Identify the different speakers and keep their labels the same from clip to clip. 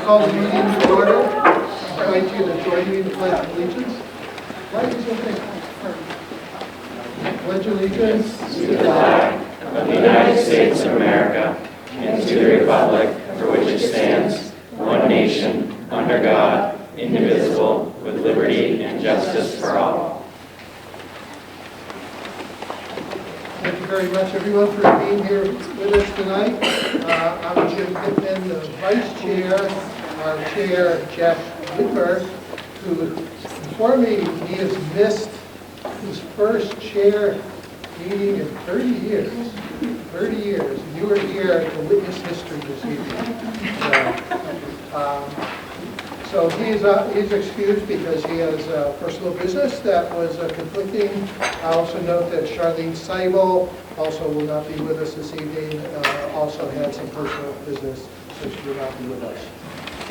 Speaker 1: call the meeting to order. I invite you to join me in the Pledge of Allegiance. Flag is okay. Pledge allegiance
Speaker 2: to the flag of the United States of America and to the republic for which it stands, one nation, under God, indivisible, with liberty and justice for all.
Speaker 1: Thank you very much, everyone, for being here with us tonight. I'm Jim Pittman, the Vice Chair. Our Chair, Jeff Wentworth, who informed me he has missed his first chair meeting in 30 years. 30 years. You were here to witness history this evening. So he's excused because he has personal business that was conflicting. I also note that Charlene Seibel also will not be with us this evening, also had some personal business, so she will not be with us.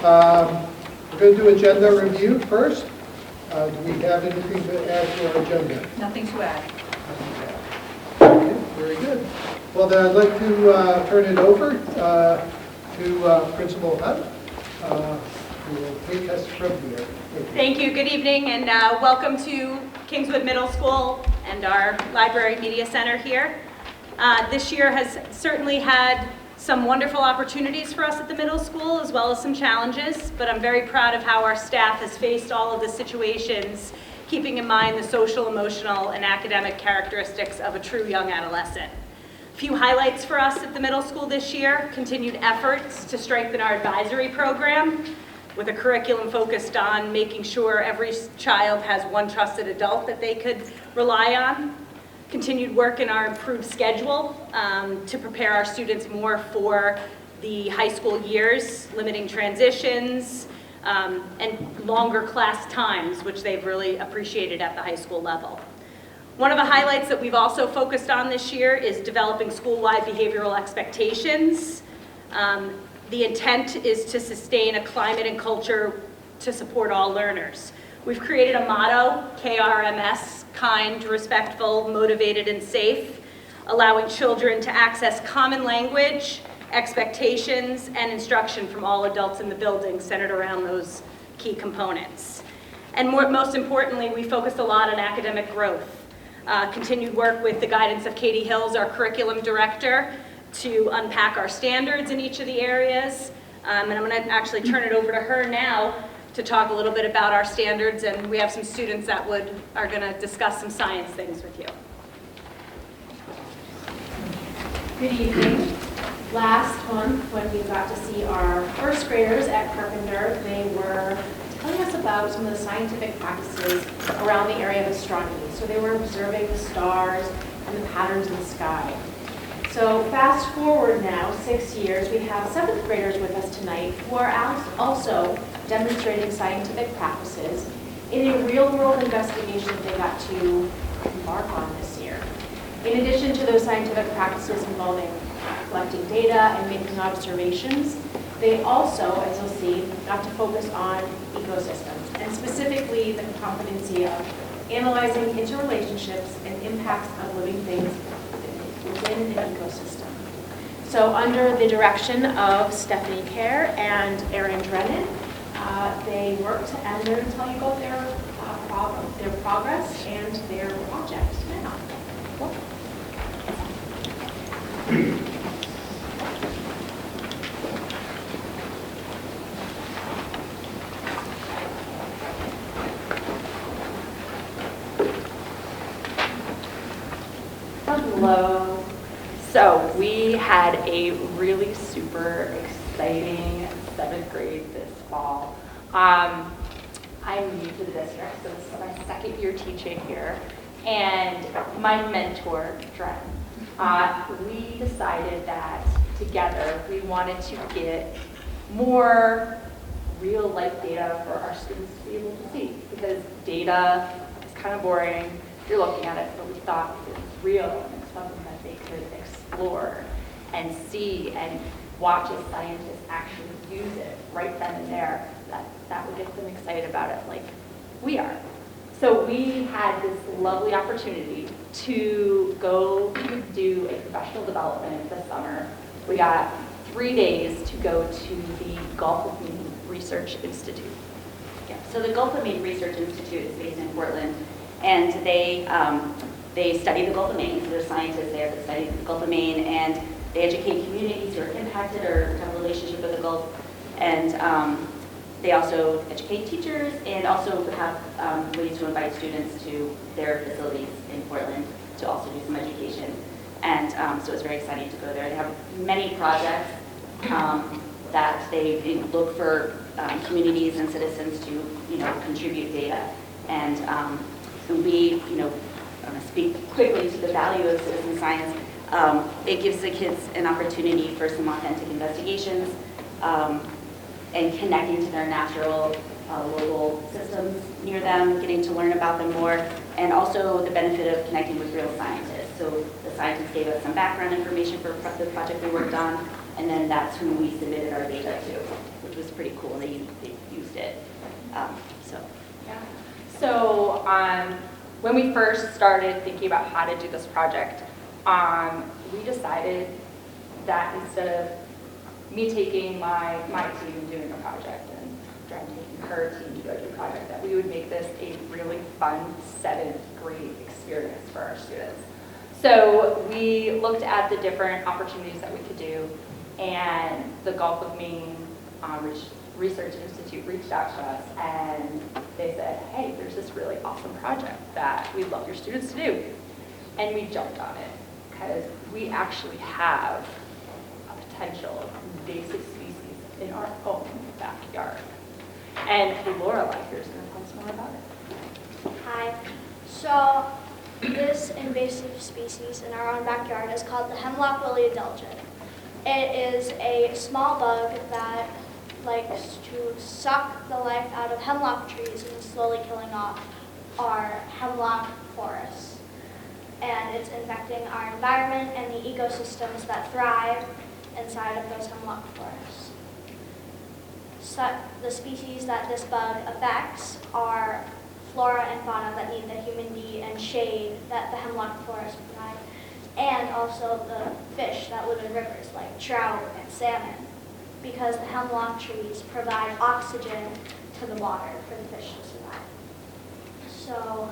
Speaker 1: We're going to do agenda review first. Do we have anything to add to our agenda?
Speaker 3: Nothing to add.
Speaker 1: Okay, very good. Well, then I'd like to turn it over to Principal Hunt, who will take us from here.
Speaker 3: Thank you. Good evening, and welcome to Kingswood Middle School and our Library Media Center here. This year has certainly had some wonderful opportunities for us at the middle school, as well as some challenges, but I'm very proud of how our staff has faced all of the situations, keeping in mind the social, emotional, and academic characteristics of a true young adolescent. A few highlights for us at the middle school this year: continued efforts to strengthen our advisory program with a curriculum focused on making sure every child has one trusted adult that they could rely on. Continued work in our improved schedule to prepare our students more for the high school years, limiting transitions, and longer class times, which they've really appreciated at the high school level. One of the highlights that we've also focused on this year is developing school-wide behavioral expectations. The intent is to sustain a climate and culture to support all learners. We've created a motto, KRMS, kind, respectful, motivated, and safe, allowing children to access common language, expectations, and instruction from all adults in the building, centered around those key components. And most importantly, we focused a lot on academic growth. Continued work with the guidance of Katie Hills, our curriculum director, to unpack our standards in each of the areas. And I'm going to actually turn it over to her now to talk a little bit about our standards, and we have some students that are going to discuss some science things with you.
Speaker 4: Good evening. Last month, when we got to see our first graders at Carpenter, they were telling us about some of the scientific practices around the area of astronomy. So they were observing the stars and the patterns in the sky. So fast forward now 6 years, we have 7th graders with us tonight who are also demonstrating scientific practices in a real-world investigation they got to embark on this year. In addition to those scientific practices involving collecting data and making observations, they also, as you'll see, got to focus on ecosystems, and specifically the competency of analyzing interrelationships and impacts of living things within an ecosystem. So under the direction of Stephanie Kerr and Erin Drennan, they worked, and they're going to tell you about their progress and their project now.
Speaker 5: Hello. So we had a really super exciting 7th grade this fall. I'm new to the district, so this is my 2nd year teaching here. And my mentor, Dren, we decided that together we wanted to get more real life data for our students to be able to see, because data is kind of boring. You're looking at it, but we thought it was real and it's something that they could explore and see and watch as scientists actually use it right then and there. That would get them excited about it like we are. So we had this lovely opportunity to go do a professional development this summer. We got 3 days to go to the Gulf of Research Institute.
Speaker 6: Yeah, so the Gulf of Maine Research Institute is based in Portland, and they study the Gulf of Maine. So there's scientists there that study the Gulf of Maine, and they educate communities who are impacted or have a relationship with the Gulf. And they also educate teachers and also have ways to invite students to their facilities in Portland to also do some education. And so it's very exciting to go there. They have many projects that they look for communities and citizens to, contribute data. And we, I'm going to speak quickly to the value of citizen science. It gives the kids an opportunity for some authentic investigations and connecting to their natural local systems near them, getting to learn about them more, and also the benefit of connecting with real scientists. So the scientists gave us some background information for the project we worked on, and then that's who we submitted our data to, which was pretty cool. They used it.
Speaker 5: So when we first started thinking about how to do this project, we decided that instead of me taking my team and doing a project and Jen taking her team to go do a project, that we would make this a really fun 7th grade experience for our students. So we looked at the different opportunities that we could do, and the Gulf of Maine Research Institute reached out to us, and they said, hey, there's this really awesome project that we'd love your students to do. And we jumped on it because we actually have a potential invasive species in our own backyard. And Lorelai here is going to tell us more about it.
Speaker 7: Hi. So this invasive species in our own backyard is called the hemlock woolly adelgid. It is a small bug that likes to suck the life out of hemlock trees and is slowly killing off our hemlock forests. And it's infecting our environment and the ecosystems that thrive inside of those hemlock forests. So the species that this bug affects are flora and fauna that need the humidity and shade that the hemlock forests provide, and also the fish that live in rivers like trout and salmon, because the hemlock trees provide oxygen to the water for the fish to survive. So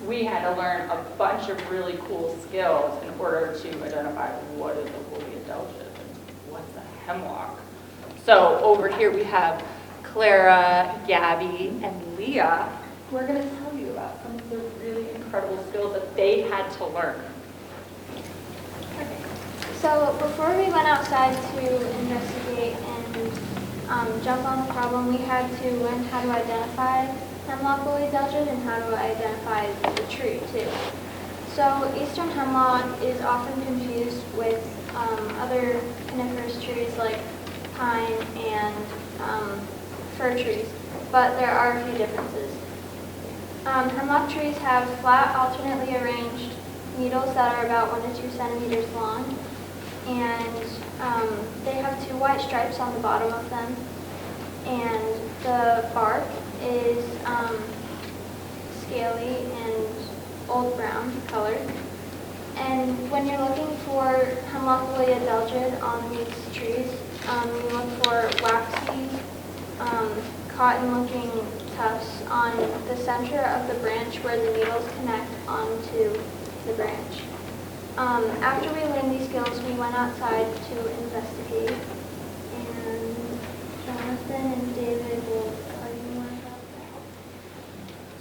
Speaker 5: we had to learn a bunch of really cool skills in order to identify what is a woolly adelgid and what's a hemlock. So over here we have Clara, Gabby, and Leah, who are going to tell you about some of the really incredible skills that they had to learn.
Speaker 7: So before we went outside to investigate and jump on the problem, we had to learn how to identify hemlock woolly adelgid and how to identify the tree too. So eastern hemlock is often confused with other coniferous trees like pine and fir trees, but there are a few differences. Hemlock trees have flat, alternately arranged needles that are about 1 to 2 centimeters long, and they have 2 white stripes on the bottom of them, and the bark is scaly and old brown colored. And when you're looking for hemlock woolly adelgid on these trees, you look for waxy, cotton-looking tufts on the center of the branch where the needles connect onto the branch. After we learned these skills, we went outside to investigate, and Jonathan and David will tell you more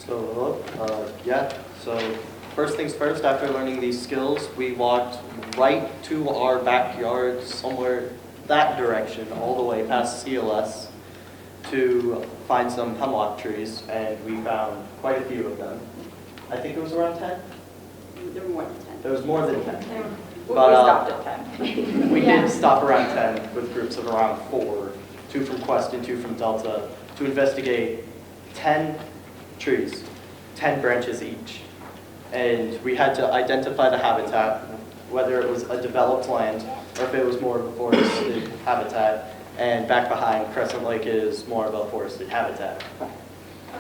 Speaker 7: about that.
Speaker 8: So first things first, after learning these skills, we walked right to our backyard, somewhere that direction, all the way past CLS, to find some hemlock trees, and we found quite a few of them. I think it was around 10?
Speaker 6: There were more than 10.
Speaker 8: There was more than 10.
Speaker 5: We
Speaker 8: But,
Speaker 5: stopped at 10.
Speaker 8: We did stop around 10 with groups of around 4, 2 from Quest and 2 from Delta, to investigate 10 trees, 10 branches each. And we had to identify the habitat, whether it was a developed land or if it was more of a forested habitat. And back behind, Crescent Lake is more of a forested habitat.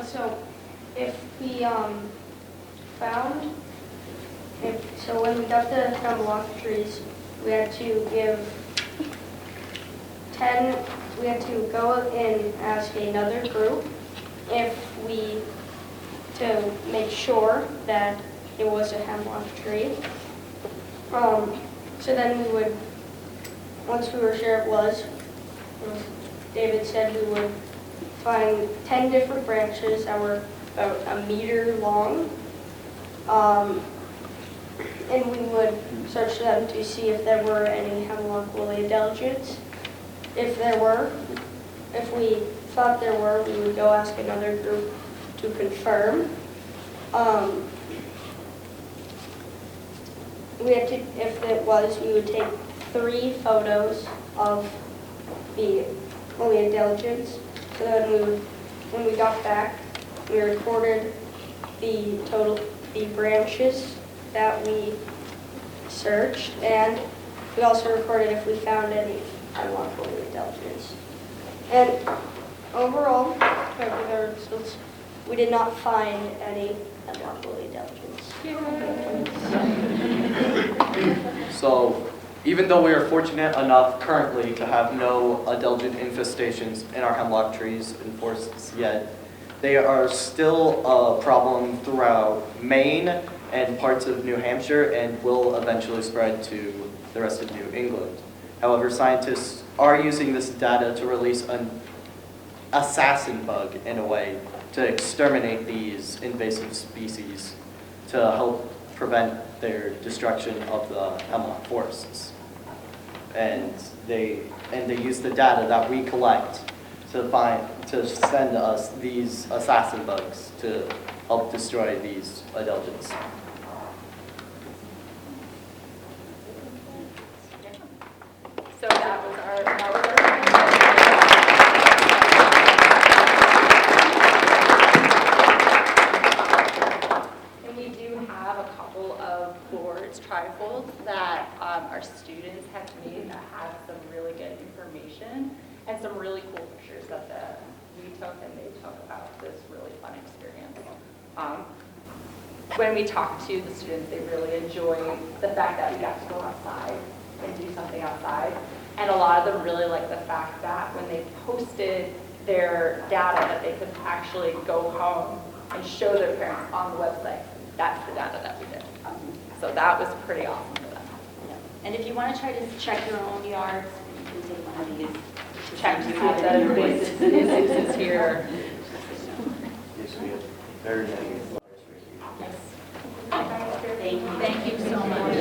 Speaker 7: So if we when we got the hemlock trees, we had to give
Speaker 9: 10, we had to go and ask another group to make sure that it was a hemlock tree. So then we would, once we were sure it was, David said we would find 10 different branches that were about a meter long. And we would search them to see if there were any hemlock woolly adelgids. If we thought there were, we would go ask another group to confirm. If it was, we would take 3 photos of the woolly adelgids. So then when we got back, we recorded the branches that we searched, and we also recorded if we found any hemlock woolly adelgids. And overall, we did not find any hemlock woolly adelgids.
Speaker 8: So even though we are fortunate enough currently to have no adelgid infestations in our hemlock trees and forests yet, they are still a problem throughout Maine and parts of New Hampshire and will eventually spread to the rest of New England. However, scientists are using this data to release an assassin bug, in a way, to exterminate these invasive species to help prevent their destruction of the hemlock forests. And they use the data that we collect to send us these assassin bugs to help destroy these adelgids.
Speaker 5: So that was our and we do have a couple of boards, trifolds, that our students have made that have some really good information and some really cool pictures that we took and they took about this really fun experience. When we talked to the students, they really enjoyed the fact that we got to go outside and do something outside. And a lot of them really like the fact that when they posted their data that they could actually go home and show their parents on the website. That's the data that we did. So that was pretty awesome for them.
Speaker 6: And if you want to try to check your own yards, you can take one of these.
Speaker 5: Check to see if that is here.
Speaker 8: Yes, we have very negative.
Speaker 6: Thank you.
Speaker 3: Thank you so much.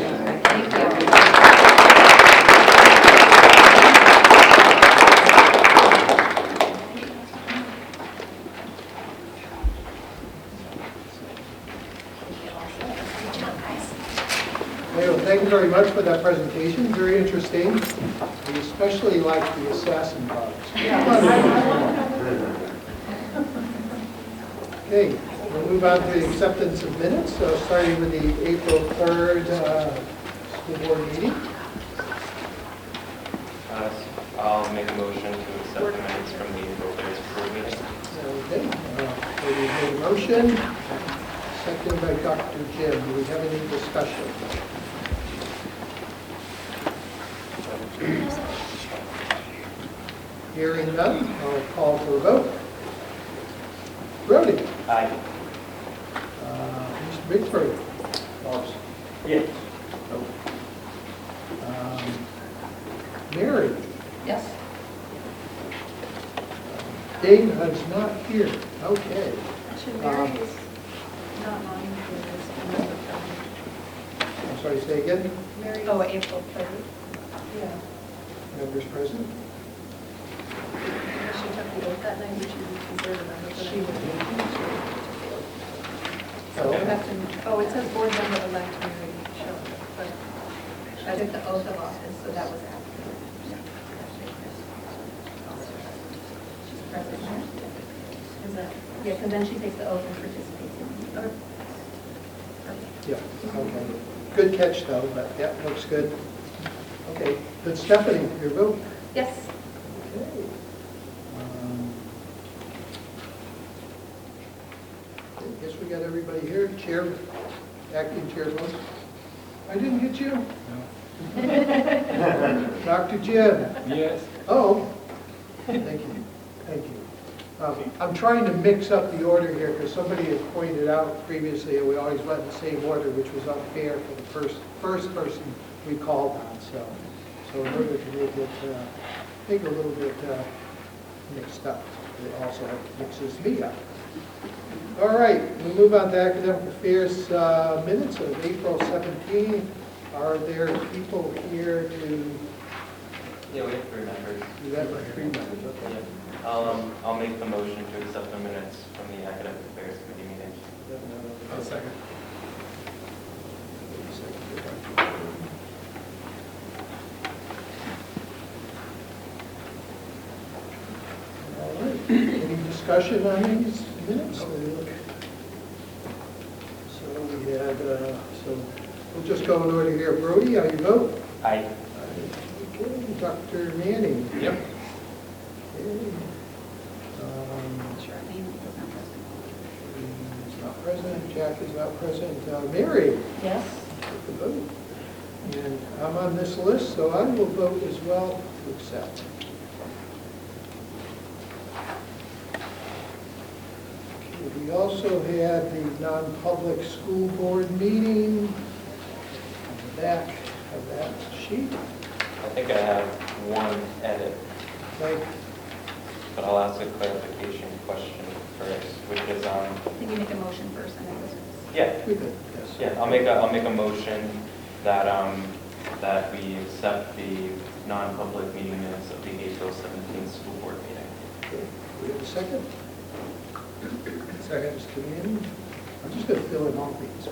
Speaker 1: Thank you very much for that presentation. Very interesting. We especially like the assassin bugs. Okay, we'll move on to the acceptance of minutes. So starting with the April 3rd school board meeting.
Speaker 2: I'll make a motion to accept the minutes from the April 3rd board meeting.
Speaker 1: Okay, we made a motion. Seconded by Dr. Jim. Do we have any discussion? Hearing none, I'll call for a vote. Brody?
Speaker 8: Aye.
Speaker 1: Mr. Bigford?
Speaker 8: Yes.
Speaker 1: Mary?
Speaker 3: Yes.
Speaker 1: Dave is not here. Okay.
Speaker 10: Actually, Mary is not on for this.
Speaker 1: I'm sorry, say again?
Speaker 10: Mary.
Speaker 3: Oh, April 3rd.
Speaker 10: Yeah.
Speaker 1: Members present?
Speaker 10: She took the oath that night, but she was considered a member. She
Speaker 1: Oh,
Speaker 10: it says board member elect Mary Shaw, but I took the oath of office, so that was after. She's present here. Is that, yes, and then she takes the oath and participates in. Okay. Perfect.
Speaker 1: yeah, okay. Good catch, though, but yeah, looks good. Okay, then Stephanie, your vote?
Speaker 10: Yes.
Speaker 1: Okay. I guess we got everybody here. Chair, acting chair vote. I didn't get you? No. Dr. Jim?
Speaker 2: Yes.
Speaker 1: Oh, thank you, thank you. I'm trying to mix up the order here because somebody had pointed out previously that we always went in the same order, which was unfair for the first person we called on. So in order to make it a little bit mixed up, it also mixes me up. All right, we'll move on to academic affairs minutes of April 17th. Are there people here to?
Speaker 2: Yeah, we have 3 members.
Speaker 1: You have 3 members, okay.
Speaker 2: Yeah. I'll make the motion to accept the minutes from the academic affairs committee meeting.
Speaker 1: I'll second. All right, any discussion on these minutes? So we had, so we'll just go in order here. Brody, how you vote?
Speaker 2: Aye.
Speaker 1: Okay, Dr. Manning?
Speaker 2: Yep.
Speaker 1: Okay. He's not present, Jack is not present. Mary?
Speaker 10: Yes.
Speaker 1: Take the vote. And I'm on this list, so I will vote as well to accept. Okay, we also had the non-public school board meeting on the back of that sheet.
Speaker 2: I think I have 1 edit,
Speaker 1: Thank
Speaker 2: but I'll ask a clarification question first, which is,
Speaker 10: I think you make a motion first and then this is.
Speaker 2: yeah,
Speaker 1: we did, yes.
Speaker 2: yeah, I'll make a motion that, that we accept the non-public meeting minutes of the April 17th school board meeting.
Speaker 1: Okay, we have a second? Second, Mr. Manning. I'm just going to fill in all these.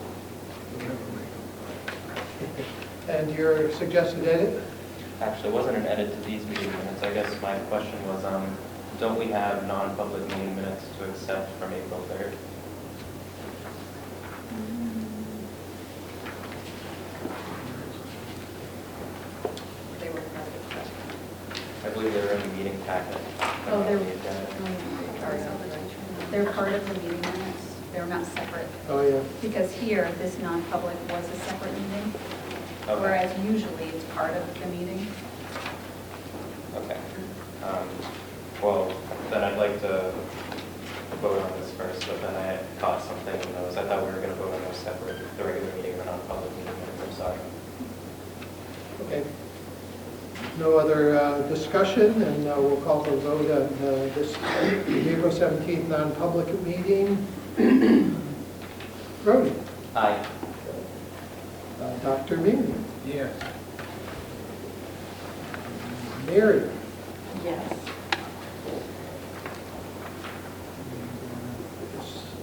Speaker 1: And your suggested edit?
Speaker 2: Actually, it wasn't an edit to these meeting minutes. I guess my question was, don't we have non-public meeting minutes to accept from April 3rd?
Speaker 10: They were part of
Speaker 2: I believe they were in the meeting packet.
Speaker 10: Oh, they're-
Speaker 2: On the agenda.
Speaker 10: They're part of the meeting minutes. They're not separate.
Speaker 1: Oh, yeah.
Speaker 10: Because here, this non-public was a separate meeting,
Speaker 2: Okay.
Speaker 10: whereas usually it's part of the meeting.
Speaker 2: Okay. Well, then I'd like to vote on this first, but then I caught something in those. I thought we were going to vote on those separate, the regular meeting and the non-public meeting minutes. I'm sorry.
Speaker 1: Okay. No other discussion, and we'll call for a vote on this April 17th non-public meeting. Brody?
Speaker 2: Aye.
Speaker 1: Dr. Manning?
Speaker 2: Yes.
Speaker 1: Mary?
Speaker 10: Yes.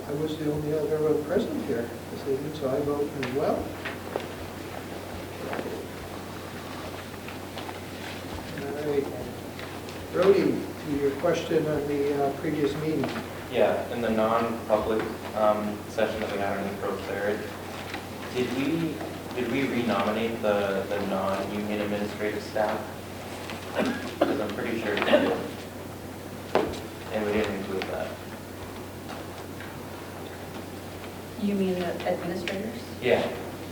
Speaker 1: I was the only other one present here this evening, so I vote as well. All right. Brody, to your question on the previous meeting.
Speaker 2: Yeah, in the non-public session that we had on April 3rd, did we renominate the non-union administrative staff? Because I'm pretty sure we did. And we didn't include that.
Speaker 10: You mean the administrators?
Speaker 2: Yeah,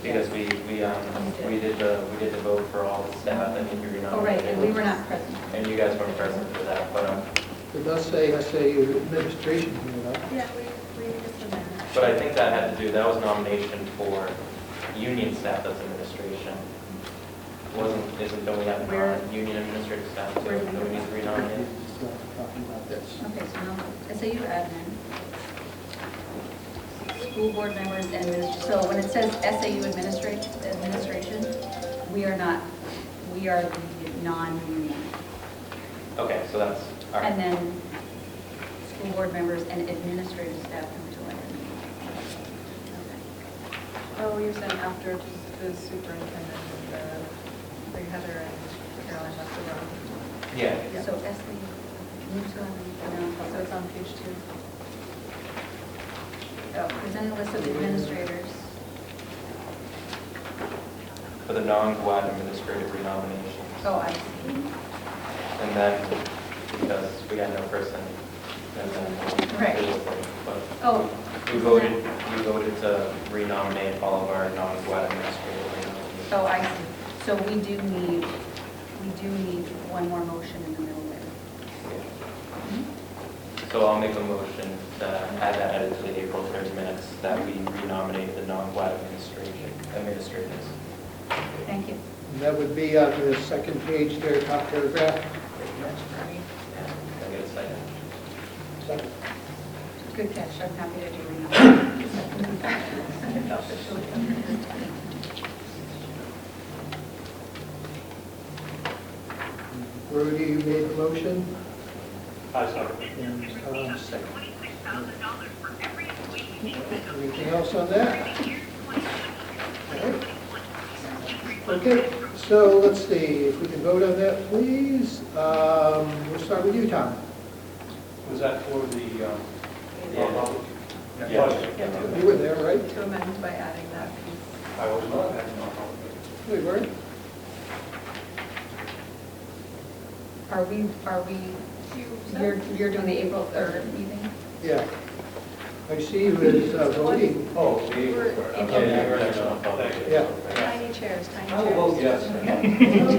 Speaker 2: because we did the vote for all the staff and you renominated.
Speaker 10: Oh, right, and we were not present.
Speaker 2: And you guys weren't present for that, but
Speaker 1: It does say SAU administration here, though.
Speaker 10: Yeah, we just did that.
Speaker 2: but I think that had to do, that was nomination for union staff, that's administration. Don't we have
Speaker 10: Where-
Speaker 2: non-union administrative staff too?
Speaker 10: Where do we
Speaker 2: Do we need to renominate?
Speaker 1: Talking about this.
Speaker 10: Okay, so now, SAU admin, school board members, and so when it says SAU administration, we are not, we are the non-union.
Speaker 2: Okay, so that's, all
Speaker 10: And
Speaker 2: right.
Speaker 10: then school board members and administrative staff come to our meeting.
Speaker 11: Oh, you're saying after the superintendent and the Heather and Caroline left the room.
Speaker 2: Yeah,
Speaker 10: Okay. So SAU,
Speaker 11: So it's on page 2.
Speaker 10: present a list of administrators.
Speaker 2: for the non-GWAD administrative renominations.
Speaker 10: Oh, I see.
Speaker 2: And then, because we had no person, and then
Speaker 10: Right.
Speaker 2: but
Speaker 10: Oh,
Speaker 2: we voted to renominate all of our non-GWAD administrative renominations.
Speaker 10: oh, I see. So we do need we do need one more motion in the middle there.
Speaker 2: So I'll make a motion to add that edit to the April 3rd minutes that we renominate the non-Black administrators.
Speaker 10: Thank you.
Speaker 1: And that would be on the second page there, top paragraph.
Speaker 2: Can I get a second?
Speaker 1: Second.
Speaker 10: Good catch. I'm happy to do
Speaker 1: Rudy, you made the motion?
Speaker 8: I second.
Speaker 1: And second. Anything else on that? Okay, so let's see, if we can vote on that, please. We'll start with you, Tom.
Speaker 12: Was that for the,
Speaker 2: Yeah.
Speaker 1: You were there, right?
Speaker 11: To amend by adding that piece.
Speaker 12: I was not,
Speaker 1: We were.
Speaker 10: Are we, you're doing the April 3rd meeting?
Speaker 1: Yeah. I see you as voting.
Speaker 12: oh, the,
Speaker 1: Yeah.
Speaker 11: Tiny chairs, tiny
Speaker 12: I will vote
Speaker 11: chairs.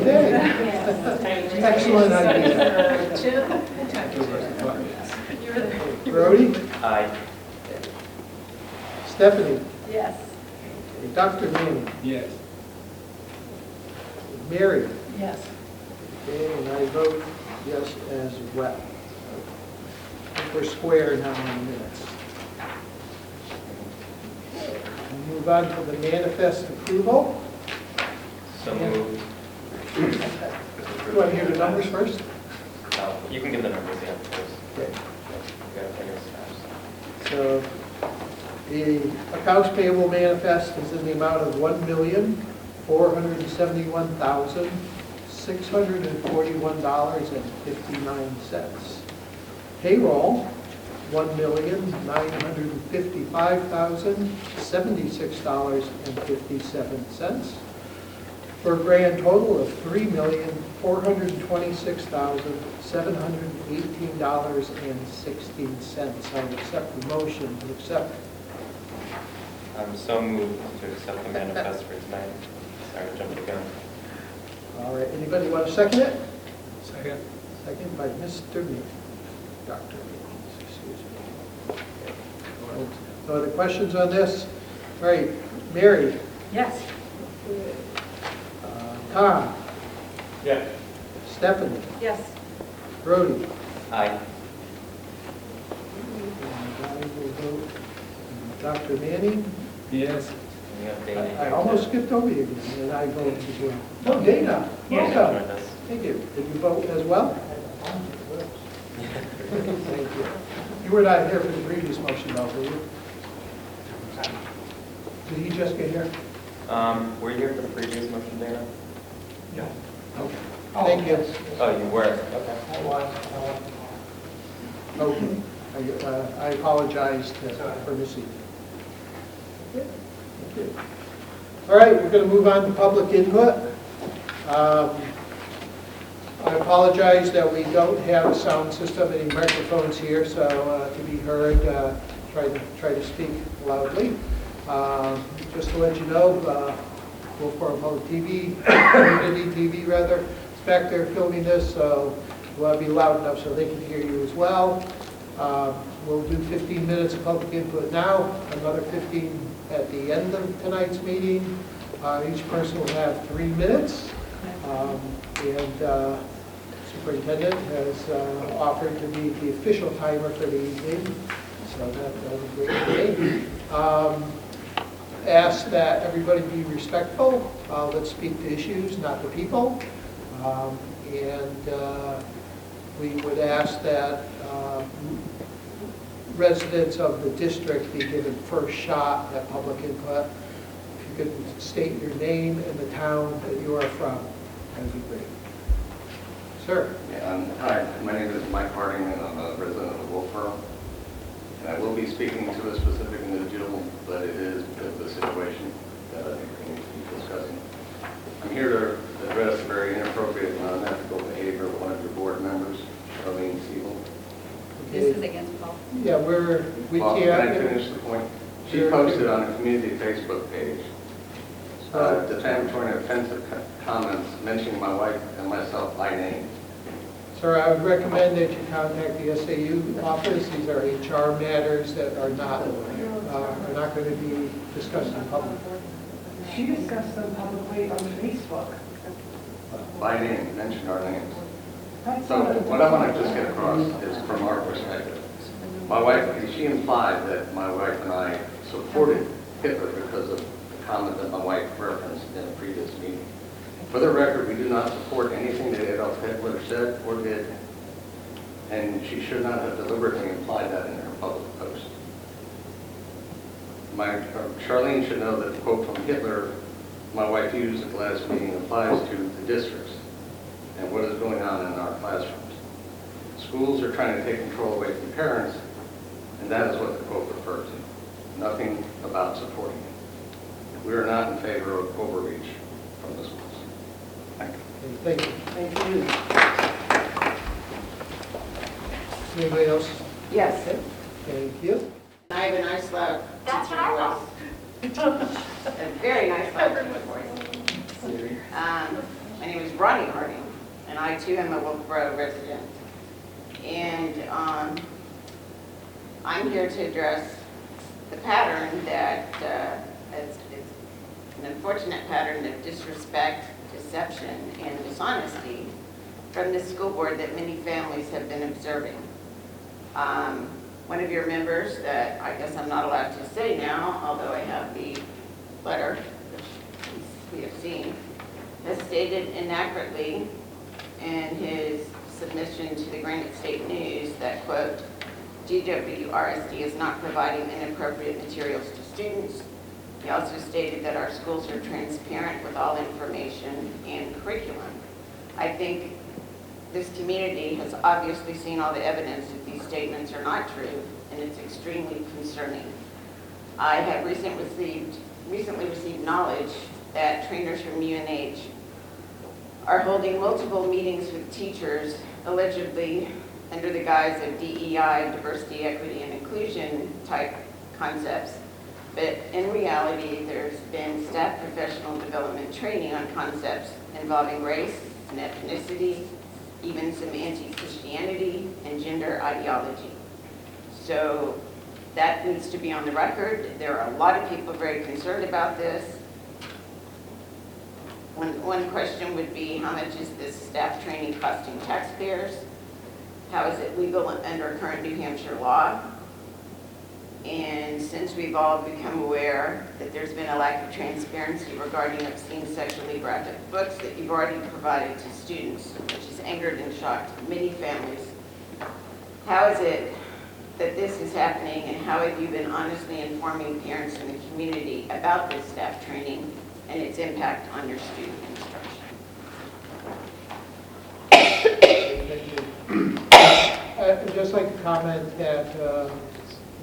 Speaker 12: yes.
Speaker 1: Okay. Excellent idea.
Speaker 11: You were there.
Speaker 1: Brody,
Speaker 2: Aye.
Speaker 1: Stephanie,
Speaker 11: Yes.
Speaker 1: Dr. Manning,
Speaker 12: Yes.
Speaker 1: Mary,
Speaker 11: Yes.
Speaker 1: okay, and I vote yes as well. I think we're square now in the minutes. We'll move on to the manifest approval.
Speaker 2: So moved.
Speaker 1: You want to hear the numbers first?
Speaker 2: You can give the numbers, yeah, first.
Speaker 1: Okay.
Speaker 2: You gotta figure this out.
Speaker 1: So the accounts payable manifest is in the amount of $1,471,641.59. Payroll, $1,955,076.57. For a grand total of $3,426,718.16. I would accept the motion to accept.
Speaker 2: I'm so moved to accept the manifest for tonight. Sorry, jumping the gun.
Speaker 1: All right, anybody want to second it?
Speaker 12: Second.
Speaker 1: Second by Mr. Mead. Dr. Mead, excuse me. No other questions on this? All right, Mary,
Speaker 11: Yes.
Speaker 1: Tom,
Speaker 12: Yes.
Speaker 1: Stephanie,
Speaker 11: Yes.
Speaker 1: Brody.
Speaker 2: Aye.
Speaker 1: And I will vote Dr. Manning.
Speaker 12: Yes.
Speaker 2: And you have Dana
Speaker 1: I
Speaker 2: here,
Speaker 1: almost
Speaker 2: too.
Speaker 1: skipped over you again, and I vote as well. No, Dana,
Speaker 2: Joined
Speaker 1: welcome.
Speaker 2: us.
Speaker 1: Thank you. Did you vote as well? Thank you. You were not here for the previous motion, though, were you? Did he just get here?
Speaker 2: Were you here for the previous motion, Dana?
Speaker 12: No.
Speaker 1: Okay. Thank you.
Speaker 2: Oh, you were? Okay.
Speaker 1: Okay. I apologize for missing. Okay. Thank you. All right, we're going to move on to public input. I apologize that we don't have a sound system, any microphones here, so to be heard, try to speak loudly. Just to let you know, Wolfeboro Public TV, Community TV rather, is back there filming this, so we want to be loud enough so they can hear you as well. We'll do 15 minutes of public input now, another 15 at the end of tonight's meeting. Each person will have 3 minutes. And superintendent has offered to be the official timer for the evening, so that was great for me. Ask that everybody be respectful. Let's speak to issues, not to people. And we would ask that residents of the district be given first shot at public input. If you could state your name and the town that you are from, that would be great. Sir.
Speaker 13: Hi, my name is Mike Harding, and I'm a resident of Wolfeboro. And I will be speaking to a specific individual, but it is because of the situation that I think we need to be discussing. I'm here to address very inappropriate and unethical behavior of one of your board members, Charlene Siebel.
Speaker 10: This is against Paul.
Speaker 1: Yeah, we
Speaker 13: Can I
Speaker 1: can't.
Speaker 13: finish the point? She
Speaker 1: Sure.
Speaker 13: posted on a community Facebook page defamatory and offensive comments mentioning my wife and myself by name.
Speaker 1: Sir, I would recommend that you contact the SAU office. These are HR matters that are not going to be discussed in public.
Speaker 14: She discussed them publicly on Facebook.
Speaker 13: By name, mentioned our names. So what I want to just get across is from our perspective. My wife, she implied that my wife and I supported Hitler because of the comment that my wife referenced in a previous meeting. For the record, we do not support anything that Adolf Hitler said or did, and she should not have deliberately implied that in her public post. Charlene should know that the quote from Hitler my wife used at the last meeting applies to the districts and what is going on in our classrooms. Schools are trying to take control away from parents, and that is what the quote referred to. Nothing about supporting it. We are not in favor of overreach from the schools. Thank you.
Speaker 1: Thank you.
Speaker 14: Thank you.
Speaker 1: Anybody else?
Speaker 14: Yes.
Speaker 1: Thank you.
Speaker 15: I have a nice loud teacher voice. A very nice loud teacher voice. My name is Ronnie Harding, and I too am a Wolfeboro resident. And I'm here to address the pattern that it's an unfortunate pattern of disrespect, deception, and dishonesty from the school board that many families have been observing. One of your members that I guess I'm not allowed to say now, although I have the letter, which we have seen, has stated inaccurately in his submission to the Granite State News that, quote, GWRSD is not providing inappropriate materials to students. He also stated that our schools are transparent with all information and curriculum. I think this community has obviously seen all the evidence that these statements are not true, and it's extremely concerning. I have recently received knowledge that trainers from UNH are holding multiple meetings with teachers, allegedly under the guise of DEI, diversity, equity, and inclusion type concepts. But in reality, there's been staff professional development training on concepts involving race and ethnicity, even some anti-Christianity and gender ideology. So that needs to be on the record. There are a lot of people very concerned about this. One question would be, how much is this staff training costing taxpayers? How is it legal under current New Hampshire law? And since we've all become aware that there's been a lack of transparency regarding obscene sexually graphic books that you've already provided to students, which has angered and shocked many families, how is it that this is happening, and how have you been honestly informing parents in the community about this staff training and its impact on your student instruction?
Speaker 1: Thank you. I'd just like to comment that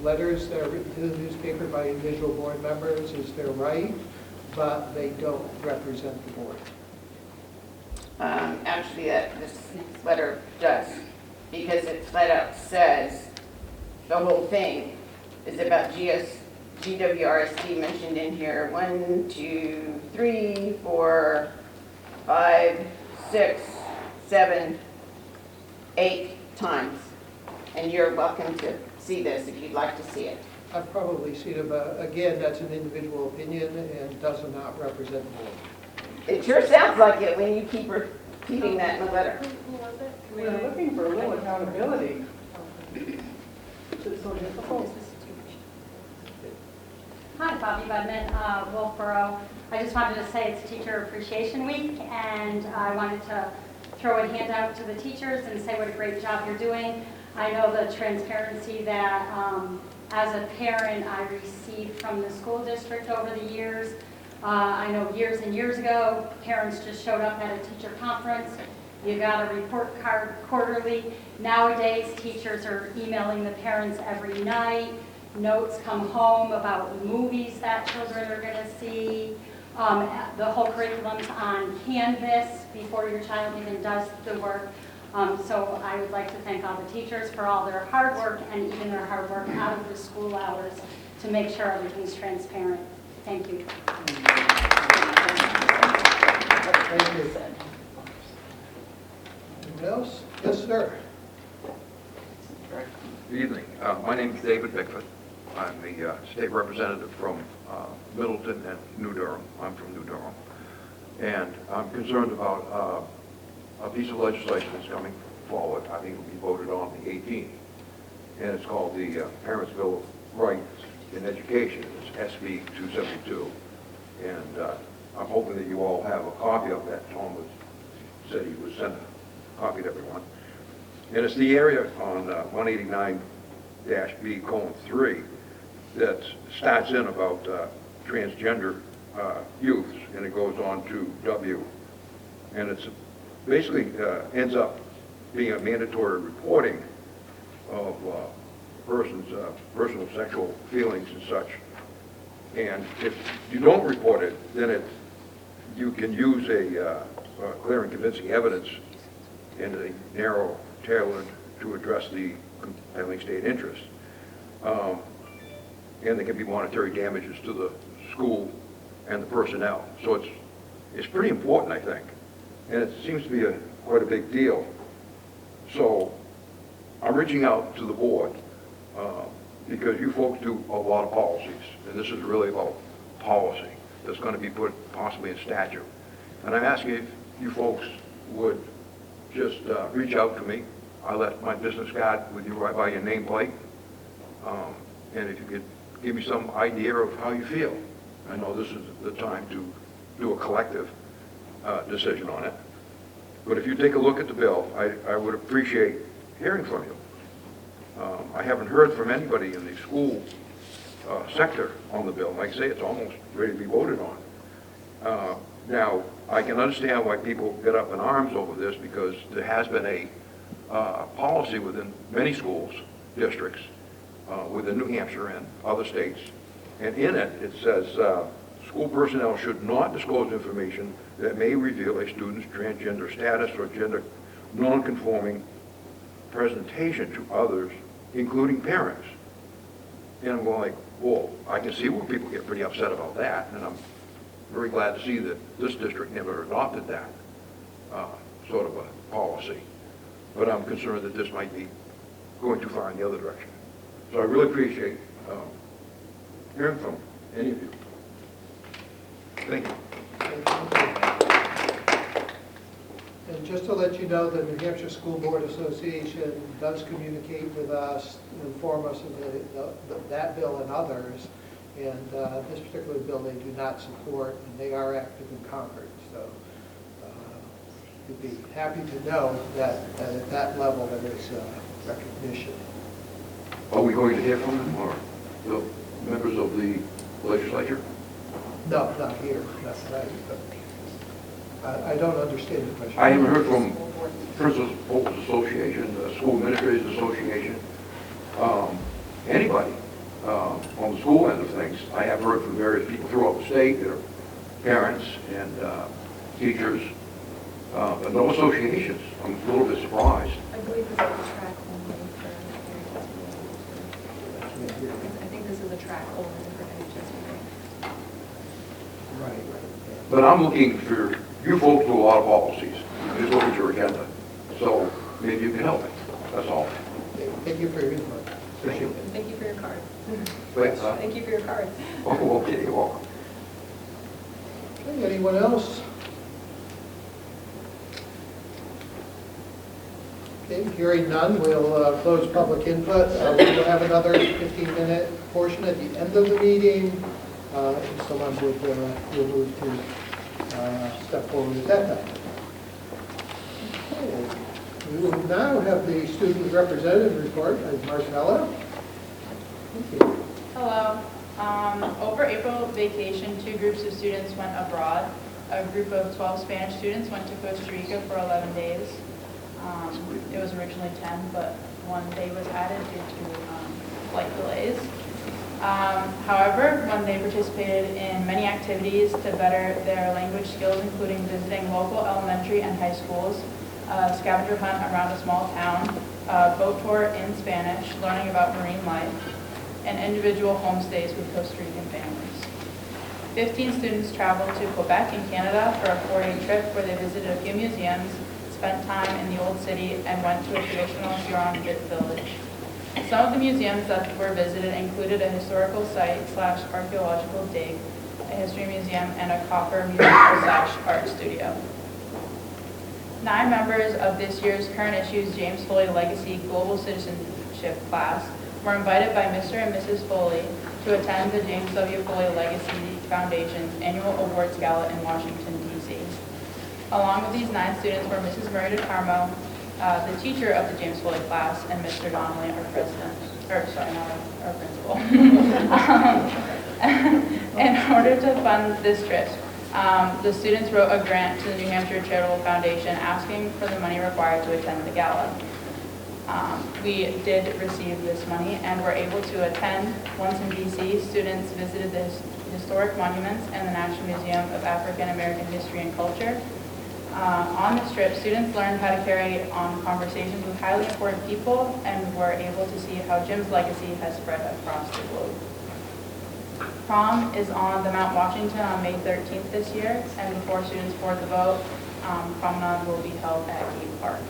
Speaker 1: letters that are written to the newspaper by individual board members is their right, but they don't represent the board.
Speaker 15: Actually, this letter does, because it flat out says the whole thing is about GWRSD mentioned in here 1, 2, 3, 4, 5, 6, 7, 8 times. And you're welcome to see this if you'd like to see it.
Speaker 1: I've probably seen it, but again, that's an individual opinion and does not represent the board.
Speaker 15: It sure sounds like it when you keep repeating that in the letter.
Speaker 14: We're looking for a little accountability. It's so difficult.
Speaker 16: Hi, Bobby Budman, Wolfeboro. I just wanted to say it's Teacher Appreciation Week, and I wanted to throw a hand out to the teachers and say what a great job you're doing. I know the transparency that as a parent I received from the school district over the years. I know years and years ago, parents just showed up at a teacher conference. You got a report card quarterly. Nowadays, teachers are emailing the parents every night. Notes come home about movies that children are going to see. The whole curriculum's on Canvas before your child even does the work. So I would like to thank all the teachers for all their hard work and even their hard work out of the school hours to make sure everything's transparent. Thank you.
Speaker 1: Thank you. Anyone else? Yes, sir.
Speaker 17: Good evening. My name is David Bickford. I'm the state representative from Middleton and New Durham. I'm from New Durham. And I'm concerned about a piece of legislation that's coming forward. I think it will be voted on the 18th. And it's called the Parents' Bill of Rights in Education. It's SB 272. And I'm hoping that you all have a copy of that. Tom said he would send a copy to everyone. And it's the area on 189-B:3 that starts in about transgender youths, and it goes on to W. And it's basically ends up being a mandatory reporting of person's personal sexual feelings and such. And if you don't report it, then you can use a clear and convincing evidence in a narrow tailored to address the compelling state interest. And there can be monetary damages to the school and the personnel. So it's pretty important, I think. And it seems to be quite a big deal. So I'm reaching out to the board because you folks do a lot of policies, and this is really about policy that's going to be put possibly in statute. And I'm asking if you folks would just reach out to me. I left my business card with you right by your nameplate. And if you could give me some idea of how you feel. I know this is the time to do a collective decision on it. But if you take a look at the bill, I would appreciate hearing from you. I haven't heard from anybody in the school sector on the bill. Like I say, it's almost ready to be voted on. Now, I can understand why people get up in arms over this because there has been a policy within many schools, districts, within New Hampshire and other states. And in it, it says, school personnel should not disclose information that may reveal a student's transgender status or gender non-conforming presentation to others, including parents. And I'm going like, well, I can see where people get pretty upset about that, and I'm very glad to see that this district never adopted that sort of a policy. But I'm concerned that this might be going too far in the other direction. So I really appreciate hearing from any of you. Thank you.
Speaker 1: And just to let you know, the New Hampshire School Board Association does communicate with us, inform us of that bill and others. And this particular bill they do not support, and they are active in Concord. So you'd be happy to know that at that level there is recognition.
Speaker 17: Are we going to hear from them or the members of the legislature?
Speaker 1: No, not here, not tonight. But I don't understand the question.
Speaker 17: I haven't heard from Principals Association, the School Administrators Association, anybody on the school end of things. I have heard from various people throughout the state that are parents and teachers, but no associations. I'm a little bit surprised.
Speaker 11: I believe this is a track only for I think this is a track only for NHSBA.
Speaker 1: Right.
Speaker 17: But I'm looking for, you folks do a lot of policies. Just look at your agenda. So maybe you can help me. That's all.
Speaker 1: Thank you for your input.
Speaker 17: Thank you.
Speaker 11: Thank you for your card.
Speaker 17: Wait,
Speaker 11: Thank you for your card.
Speaker 17: Oh, okay, you're welcome.
Speaker 1: Okay, anyone else? Okay, hearing none, we'll close public input. We will have another 15-minute portion at the end of the meeting. If someone would move to step forward at that time. Okay. We will now have the student representative report by Marcella. Thank you.
Speaker 18: Hello. Over April vacation, 2 groups of students went abroad. A group of 12 Spanish students went to Costa Rica for 11 days. It was originally 10, but 1 day was added due to flight delays. However, when they participated in many activities to better their language skills, including visiting local elementary and high schools, a scavenger hunt around a small town, a boat tour in Spanish, learning about marine life, and individual homestays with Costa Rican families. 15 students traveled to Quebec in Canada for a 4-day trip where they visited a few museums, spent time in the Old City, and went to a traditional Huron village. Some of the museums that were visited included a historical site/archaeological dig, a history museum, and a copper museum/art studio. 9 members of this year's Current Issues James Foley Legacy Global Citizenship class were invited by Mr. and Mrs. Foley to attend the James W. Foley Legacy Foundation's annual awards gala in Washington, D.C. Along with these 9 students were Mrs. Marie DeCarmo, the teacher of the James Foley class, and Mr. Donnelly, our president, or sorry, not our principal. In order to fund this trip, the students wrote a grant to the New Hampshire Charitable Foundation asking for the money required to attend the gala. We did receive this money and were able to attend. Once in DC, students visited the historic monuments and the National Museum of African American History and Culture. On this trip, students learned how to carry on conversations with highly important people and were able to see how Jim's legacy has spread across the globe. Prom is on the Mount Washington on May 13th this year, and before students board the boat, promenade will be held at Gate Park.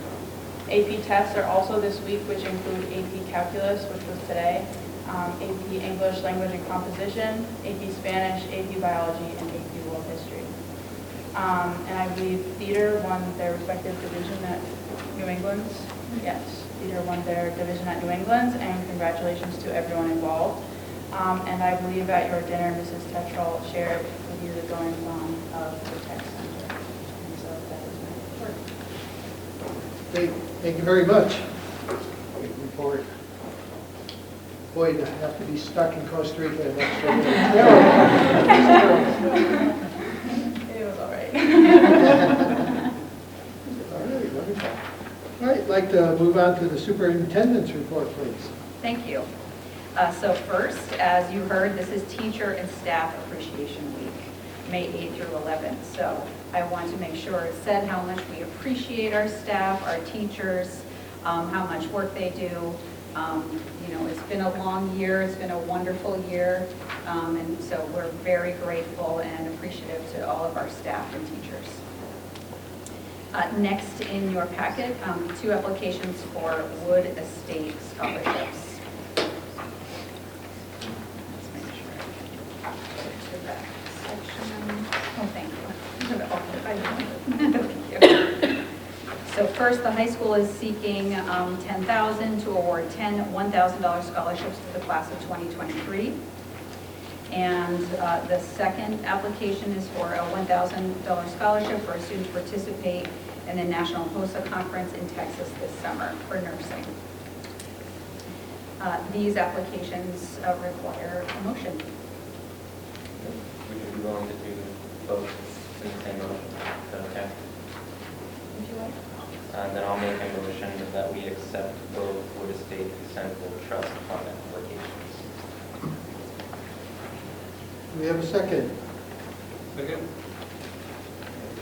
Speaker 18: AP tests are also this week, which include AP Calculus, which was today, AP English Language and Composition, AP Spanish, AP Biology, and AP World History. And I believe theater won their respective division at New England's. Yes, theater won their division at New England's, and congratulations to everyone involved. And I believe at your dinner, Mrs. Tetrall shared with you the goings-on of the tech center. And so that is my report.
Speaker 1: Thank you very much. Great report. Boy, to have to be stuck in Costa Rica an extra day.
Speaker 18: It was all right.
Speaker 1: All right, wonderful. All right, I'd like to move on to the superintendent's report, please.
Speaker 19: Thank you. So first, as you heard, this is Teacher and Staff Appreciation Week, May 8th through 11th. So I want to make sure it's said how much we appreciate our staff, our teachers, how much work they do. You know, it's been a long year, it's been a wonderful year, and so we're very grateful and appreciative to all of our staff and teachers. Next in your packet, 2 applications for Wood Estate scholarships. Oh, thank you. Thank you. So first, the high school is seeking $10,000 to award 10 $1,000 scholarships to the class of 2023. And the second application is for a $1,000 scholarship for a student to participate in the National HOSA Conference in Texas this summer for nursing. These applications require a motion.
Speaker 2: Would you be willing to do both in the same motion? Is that okay?
Speaker 19: Would you like?
Speaker 2: Then I'll make a motion that we accept both Wood Estate and Central Trust Fund applications.
Speaker 1: Do we have a second?
Speaker 12: Second.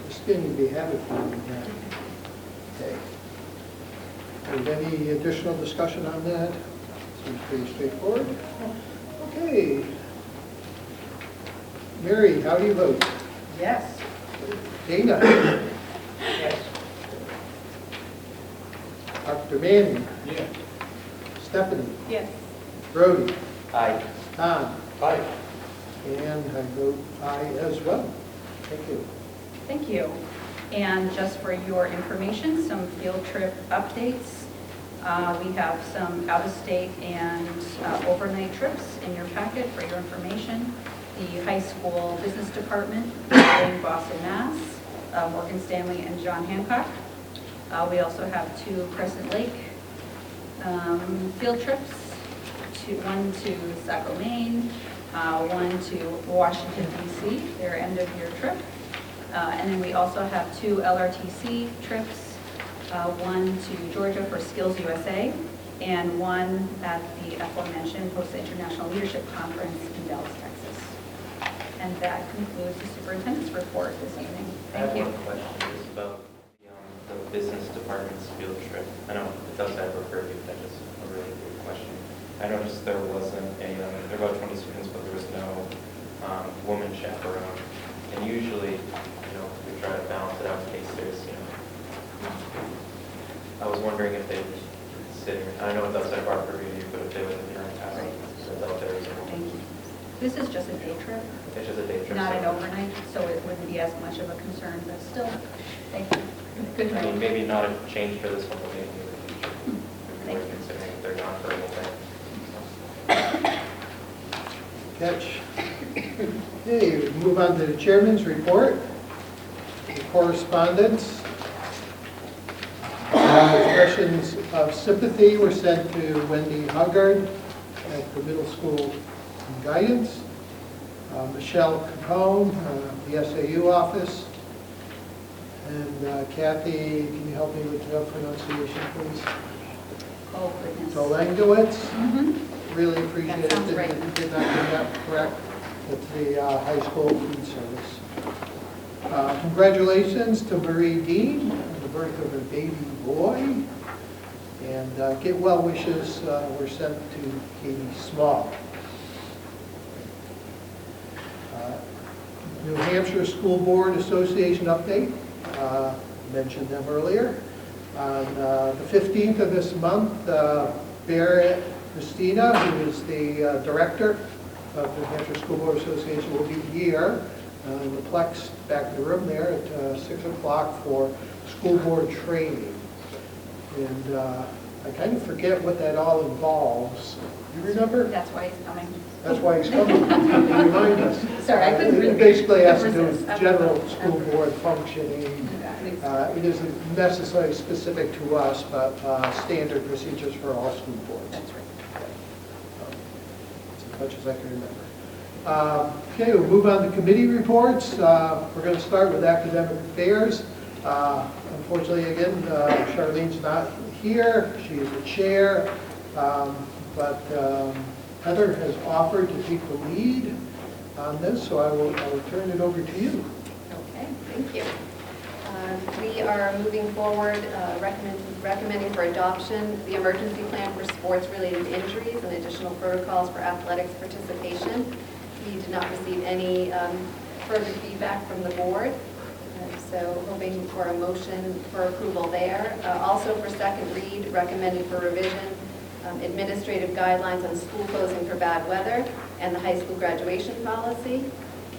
Speaker 1: Christine, you have it for me now. Okay. Is there any additional discussion on that? Seems pretty straightforward. Okay. Mary, how do you vote?
Speaker 11: Yes.
Speaker 1: Dana?
Speaker 11: Yes.
Speaker 1: Dr. Manning?
Speaker 12: Yeah.
Speaker 1: Stephanie?
Speaker 11: Yes.
Speaker 1: Brody?
Speaker 2: Aye.
Speaker 1: Tom?
Speaker 12: Aye.
Speaker 1: And I vote aye as well. Thank you.
Speaker 19: Thank you. And just for your information, some field trip updates. We have some out-of-state and overnight trips in your packet for your information. The high school business department in Boston, Mass, Morgan Stanley and John Hancock. We also have 2 Crescent Lake field trips, one to Saco, Maine, one to Washington, D.C., their end-of-year trip. And then we also have 2 LRTC trips, one to Georgia for Skills USA, and one at the aforementioned HOSA International Leadership Conference in Dallas, Texas. And that concludes the superintendent's report this evening. Thank you.
Speaker 2: I have one question. It's about the business department's field trip. I know it's outside of our purview, but that's just a really good question. I noticed there wasn't there were about 20 students, but there was no woman chaperone. And usually, we try to balance it out in case there's, I was wondering if they'd consider, I know it's outside of our purview, but if they would, so out there as well.
Speaker 19: Thank you. This is just a day trip,
Speaker 2: It's just a day trip.
Speaker 19: not
Speaker 2: so-
Speaker 19: an overnight, so it wouldn't be as much of a concern, but still, thank you. Good to
Speaker 2: I mean,
Speaker 19: know.
Speaker 2: maybe not a change for this one, but maybe in the future.
Speaker 19: Thank
Speaker 2: We're
Speaker 19: you.
Speaker 2: considering if they're gone for a little bit.
Speaker 1: Catch. Okay, we move on to the chairman's report. The correspondence. Expressions of sympathy were sent to Wendy Huggard at the middle school guidance. Michelle Capone, the SAU office. And Kathy, can you help me with the pronunciation, please?
Speaker 19: Oh, goodness.
Speaker 1: Zolangowitz. Really appreciate it.
Speaker 19: That sounds right.
Speaker 1: Did not get that correct. It's the high school food service. Congratulations to Marie Dean on the birth of her baby boy. And get well wishes were sent to Katie Small. New Hampshire School Board Association update. Mentioned them earlier. On the 15th of this month, Barrett Christina, who is the director of the Hampshire School Board Association, will be here in the Plex back in the room there at 6 o'clock for school board training. And I kind of forget what that all involves. You remember?
Speaker 19: That's why he's coming.
Speaker 1: That's why he's coming. Remind us.
Speaker 19: Sorry, I couldn't
Speaker 1: It basically has to do
Speaker 19: resist.
Speaker 1: with general school board functioning. It isn't necessarily specific to us, but standard procedures for all school boards.
Speaker 19: That's right.
Speaker 1: As much as I can remember. Okay, we'll move on to committee reports. We're going to start with academic affairs. Unfortunately, again, Charlene's not here. She is the chair, but Heather has offered to take the lead on this, so I will turn it over to you.
Speaker 10: Okay, thank you. We are moving forward, recommending for adoption the emergency plan for sports-related injuries and additional protocols for athletics participation. We did not receive any further feedback from the board, so hoping for a motion for approval there. Also for second read, recommended for revision, administrative guidelines on school closing for bad weather and the high school graduation policy.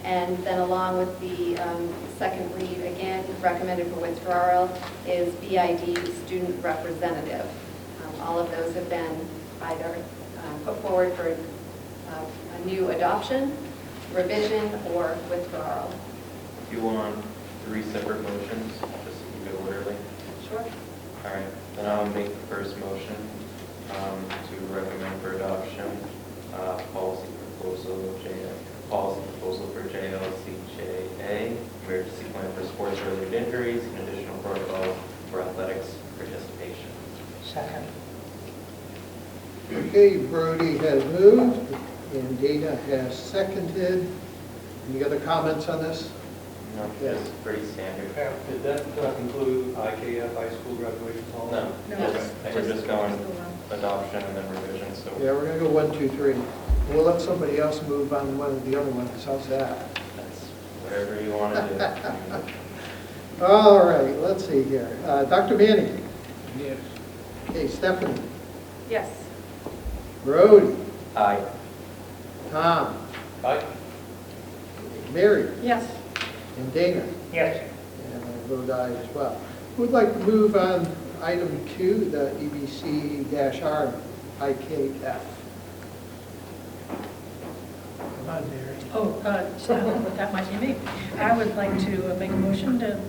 Speaker 10: And then along with the second read, again, recommended for withdrawal is BID student representative. All of those have been either put forward for a new adoption, revision, or withdrawal.
Speaker 2: Do you want 3 separate motions, just to keep it orderly?
Speaker 10: Sure.
Speaker 2: All right, then I'll make the first motion to recommend for adoption policy proposal for JLCJA, emergency plan for sports-related injuries and additional protocols for athletics participation.
Speaker 1: Second. Okay, Brody has moved and Dana has seconded. Any other comments on this?
Speaker 2: No, it's pretty standard.
Speaker 12: Did that include IKF, high school graduation policy?
Speaker 2: No,
Speaker 10: No.
Speaker 2: we're just going adoption and then revision, so.
Speaker 1: Yeah, we're going to go 1, 2, 3. We'll let somebody else move on one of the other ones. How's that?
Speaker 2: That's whatever you want to do.
Speaker 1: All right, let's see here. Dr. Manning.
Speaker 12: Yes.
Speaker 1: Okay, Stephanie.
Speaker 10: Yes.
Speaker 1: Brody.
Speaker 2: Aye.
Speaker 1: Tom.
Speaker 12: Aye.
Speaker 1: Mary.
Speaker 10: Yes.
Speaker 1: And Dana.
Speaker 12: Yes.
Speaker 1: And I vote aye as well. Who would like to move on item 2, the EBC-R IKF? Come on, Mary.
Speaker 20: Oh, that might be me. I would like to make a motion to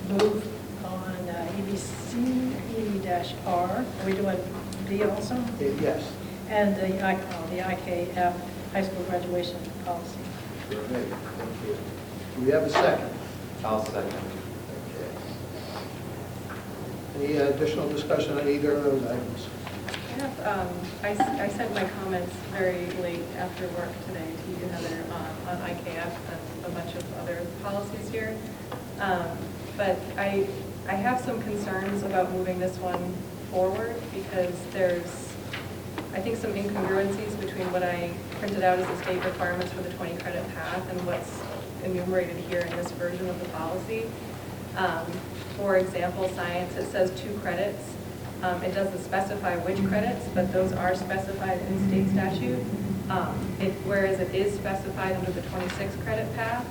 Speaker 20: move on EBC-R. Are we doing B also?
Speaker 1: Yes.
Speaker 20: And the IKF, high school graduation policy.
Speaker 1: Okay, thank you. Do we have a second?
Speaker 2: I'll second.
Speaker 1: Okay. Any additional discussion on either of those items?
Speaker 11: I sent my comments very late after work today to you, Heather, on IKF and a bunch of other policies here. But I have some concerns about moving this one forward because there's, I think, some incongruencies between what I printed out is the state requirements for the 20 credit path and what's enumerated here in this version of the policy. For example, science, it says 2 credits. It doesn't specify which credits, but those are specified in state statute. Whereas it is specified under the 26 credit path.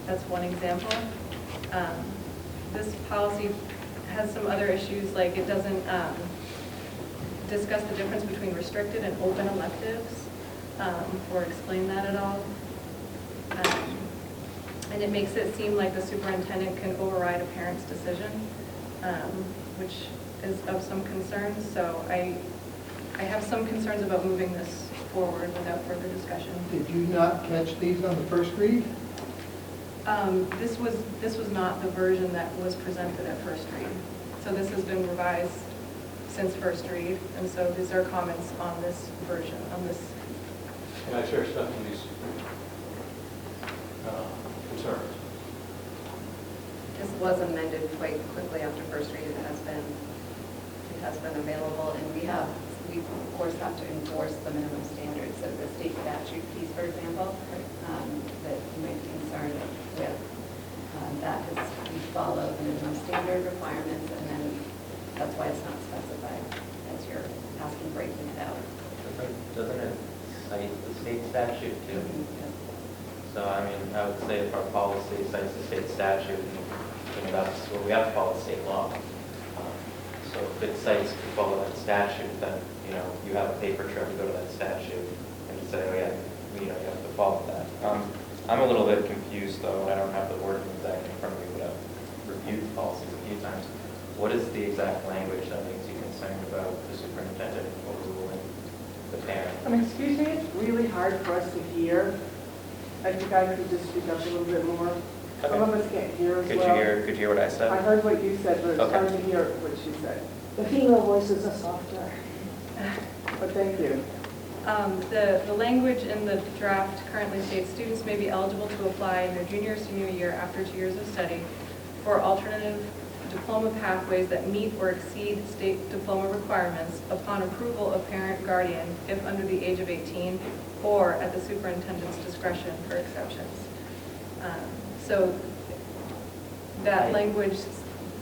Speaker 11: That's one example. This policy has some other issues, like it doesn't discuss the difference between restricted and open electives, or explain that at all. And it makes it seem like the superintendent can override a parent's decision, which is of some concern. So I have some concerns about moving this forward without further discussion.
Speaker 1: Did you not catch these on the first read?
Speaker 11: This was not the version that was presented at first read. So this has been revised since first read, and so these are comments on this version, on this.
Speaker 12: Can I share Stephanie's concerns?
Speaker 10: This was amended quite quickly after first read. It has been available, and we of course have to enforce the minimum standards of the state statute piece, for example, that you might be concerned with. That is, we follow the minimum standard requirements, and then that's why it's not specified as you're asking breaking it out.
Speaker 2: Doesn't it cite the state statute too? So I mean, I would say if our policy cites the state statute, and that's what we have to follow, state law. So if it cites to follow that statute, then you have a paper trail to go to that statute and to say, oh yeah, you have to follow that. I'm a little bit confused though, and I don't have the wording exactly in front of me, but I've reviewed the policies a few times. What is the exact language that makes you concerned about the superintendent overruling the parent?
Speaker 14: Excuse me, it's really hard for us to hear. I think I could just speak up a little bit more.
Speaker 2: Okay.
Speaker 14: Some of us can't hear as
Speaker 2: Could
Speaker 14: well.
Speaker 2: you hear what I said?
Speaker 14: I heard what you said, but it's
Speaker 2: Okay.
Speaker 14: hard to hear what she said.
Speaker 20: The female voices are softer.
Speaker 14: But thank you.
Speaker 11: The language in the draft currently states students may be eligible to apply in their junior or senior year after 2 years of study for alternative diploma pathways that meet or exceed state diploma requirements upon approval of parent guardian if under the age of 18 or at the superintendent's discretion for exceptions. So that language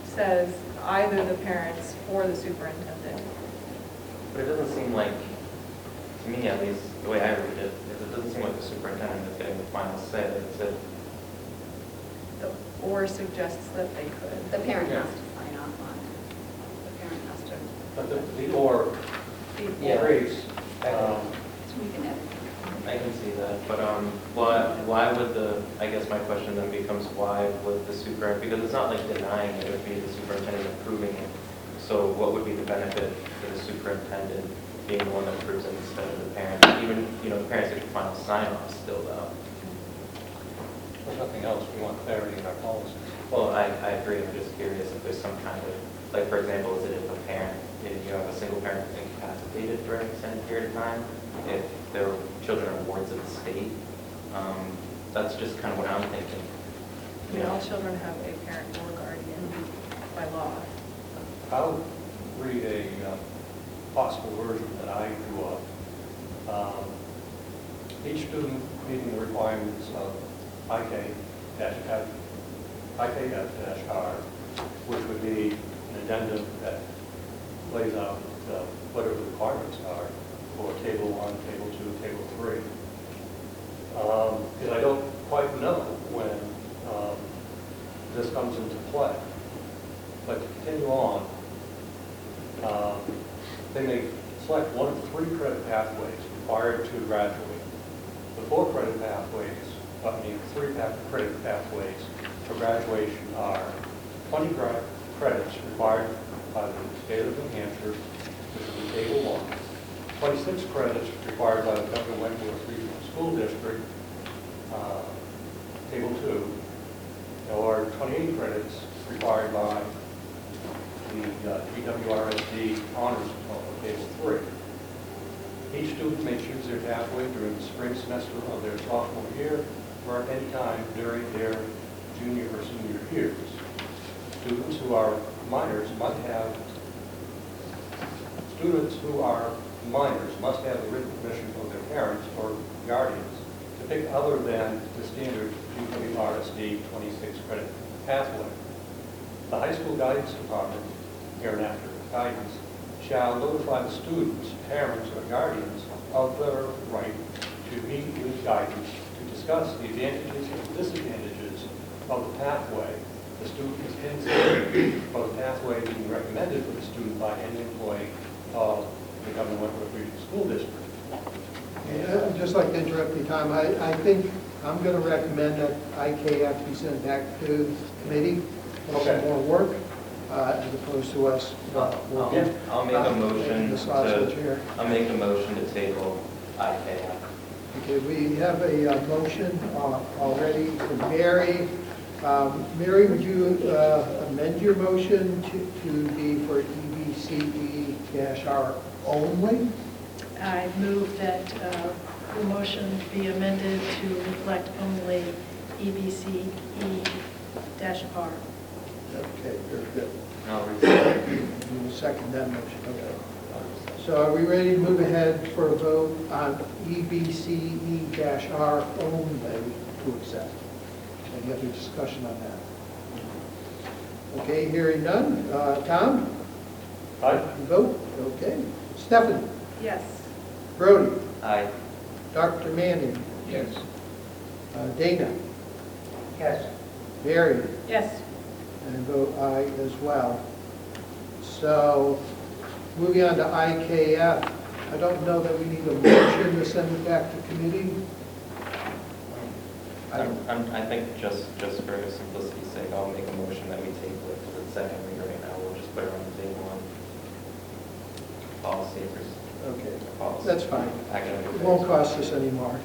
Speaker 11: says either the parents or the superintendent.
Speaker 2: But it doesn't seem like, to me at least, the way I read it, is it doesn't seem like the superintendent is getting the final say. It's a,
Speaker 11: Or suggests that they could.
Speaker 10: The parent has to sign off on it. The parent has to.
Speaker 12: But the or agrees.
Speaker 10: So we can edit.
Speaker 2: I can see that, but why would I guess my question then becomes, why would the superintendent, because it's not like denying it, it would be the superintendent approving it. So what would be the benefit for the superintendent being the one that approves it instead of the parents? Even, the parents get the final sign-off still though.
Speaker 12: If nothing else, we want clarity in our policies.
Speaker 2: Well, I agree, I'm just curious if there's some kind of, like for example, is it if a parent, if you have a single parent who's incapacitated for an extended period of time, if their children are wards of the state, that's just kind of what I'm thinking.
Speaker 11: I mean, all children have a parent or guardian by law.
Speaker 12: I'll read a possible version that I drew up. Each student meeting the requirements of IKF-R, which would be an addendum that lays out whatever the requirements are for Table 1, Table 2, Table 3. Because I don't quite know when this comes into play. But to continue on, they may select one of 3 credit pathways required to graduate. The 4 credit pathways, 3 credit pathways for graduation are 20 credits required by the state of New Hampshire, which is in Table 1, 26 credits required by the Governor Wentworth Regional School District, Table 2, or 28 credits required by the GWRSD Honors Diploma, Table 3. Each student may choose their pathway during the spring semester of their sophomore year or at any time during their junior or senior years. Students who are minors might have students who are minors must have the written permission of their parents or guardians to pick other than the standard GWRSD 26 credit pathway. The high school guidance department, hereinafter guidance, shall notify the students, parents, or guardians of their right to meet with guidance to discuss the advantages and disadvantages of the pathway the student is considering, or the pathway being recommended for the student by any employee of the Governor Wentworth Regional School District.
Speaker 1: Yeah, I'd just like to interrupt you, Tom. I think I'm going to recommend that IKF be sent back to the committee for some more work, as opposed to us working.
Speaker 2: I'll make a motion
Speaker 1: the sausage
Speaker 2: to,
Speaker 1: here.
Speaker 2: I'll make a motion to table IKF.
Speaker 1: Okay, we have a motion already from Mary. Mary, would you amend your motion to be for EBCE-R only?
Speaker 20: I move that the motion be amended to reflect only EBCE-R.
Speaker 1: Okay, very good.
Speaker 2: I'll
Speaker 1: You will second that motion. Okay. So are we ready to move ahead for a vote on EBCE-R only to accept? Any other discussion on that? Okay, hearing none. Tom?
Speaker 12: Aye.
Speaker 1: Vote? Okay. Stephanie?
Speaker 20: Yes.
Speaker 1: Brody?
Speaker 2: Aye.
Speaker 1: Dr. Manning?
Speaker 12: Yes.
Speaker 1: Dana?
Speaker 12: Yes.
Speaker 1: Mary?
Speaker 20: Yes.
Speaker 1: And I vote aye as well. So, moving on to IKF, I don't know that we need a motion to send it back to committee.
Speaker 2: I think just for simplicity's sake, I'll make a motion that we table it for the second read right now. We'll just put it on the table on policy.
Speaker 1: Okay,
Speaker 2: Policy.
Speaker 1: that's fine.
Speaker 2: Academic
Speaker 1: It won't cost us any more.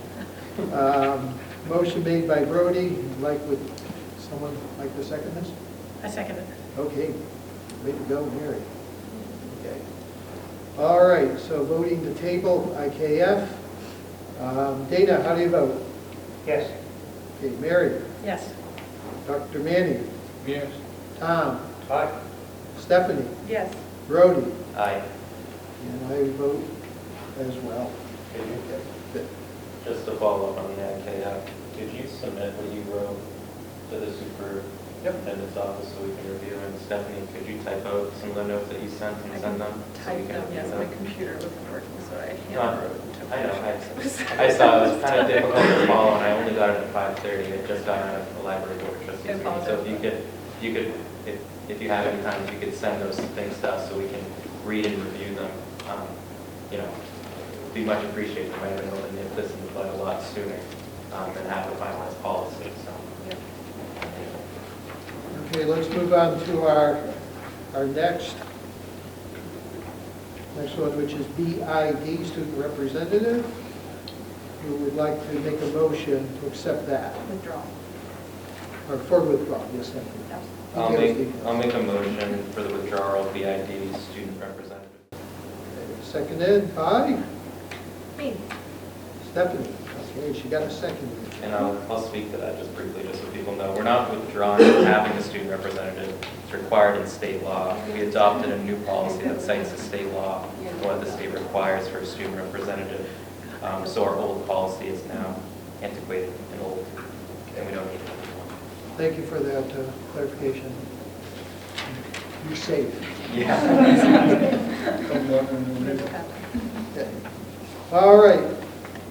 Speaker 1: Motion made by Brody. Would someone like to second this?
Speaker 20: I second it.
Speaker 1: Okay, way to go, Mary. Okay. All right, so voting to table IKF. Dana, how do you vote?
Speaker 12: Yes.
Speaker 1: Okay, Mary?
Speaker 20: Yes.
Speaker 1: Dr. Manning?
Speaker 12: Yes.
Speaker 1: Tom?
Speaker 12: Aye.
Speaker 1: Stephanie?
Speaker 20: Yes.
Speaker 1: Brody?
Speaker 2: Aye.
Speaker 1: And I vote as well. Okay, good.
Speaker 2: Just to follow up on the IKF, did you submit what you wrote to the superintendent's office so we can review? And Stephanie, could you type out some of the notes that you sent and send them?
Speaker 11: Type them, yes, my computer wasn't working, so I
Speaker 2: No,
Speaker 11: handwrote.
Speaker 2: I know, I saw it was kind of difficult to follow, and I only got it at 5:30. It just got out of the library board of trustees meeting. So if you could, if you have any time, if you could send those things to us so we can read and review them, you know, it'd be much appreciated. We might have been able to nip this in the bud a lot sooner than have a finalized policy. So.
Speaker 1: Okay, let's move on to our next one, which is BID, student representative. Who would like to make a motion to accept that?
Speaker 11: Withdraw.
Speaker 1: Or for withdrawal, yes, thank you.
Speaker 2: I'll make a motion for the withdrawal of BID student representative.
Speaker 1: Okay, seconded by?
Speaker 20: Me.
Speaker 1: Stephanie. Okay, she got a second.
Speaker 2: And I'll speak to that just briefly, just so people know. We're not withdrawing having a student representative. It's required in state law. We adopted a new policy that cites the state law for what the state requires for a student representative. So our old policy is now antiquated and old, and we don't need it anymore.
Speaker 1: Thank you for that clarification. You're safe.
Speaker 2: Yeah.
Speaker 1: Okay. All right.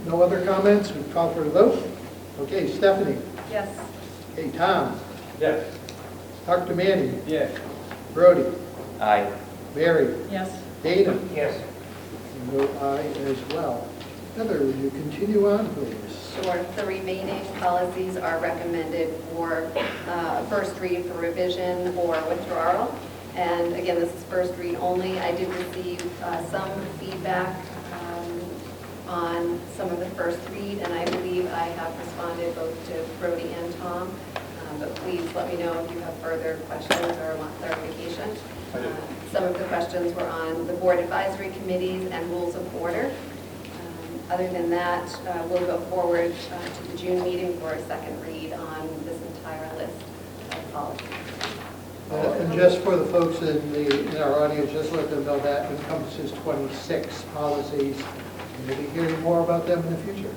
Speaker 1: No other comments? We call for a vote? Okay, Stephanie.
Speaker 20: Yes.
Speaker 1: Okay, Tom.
Speaker 12: Yes.
Speaker 1: Dr. Manning.
Speaker 12: Yes.
Speaker 1: Brody.
Speaker 2: Aye.
Speaker 1: Mary.
Speaker 20: Yes.
Speaker 1: Dana.
Speaker 12: Yes.
Speaker 1: And vote aye as well. Heather, would you continue on, please?
Speaker 10: Sure. The remaining policies are recommended for first read for revision or withdrawal. And again, this is first read only. I did receive some feedback on some of the first read, and I believe I have responded both to Brody and Tom. But please let me know if you have further questions or want clarification. Some of the questions were on the board advisory committees and rules of order. Other than that, we'll go forward to the June meeting for a second read on this entire list of policies.
Speaker 1: And just for the folks in our audience, just let them know that encompasses 26 policies. And you'll be hearing more about them in the future.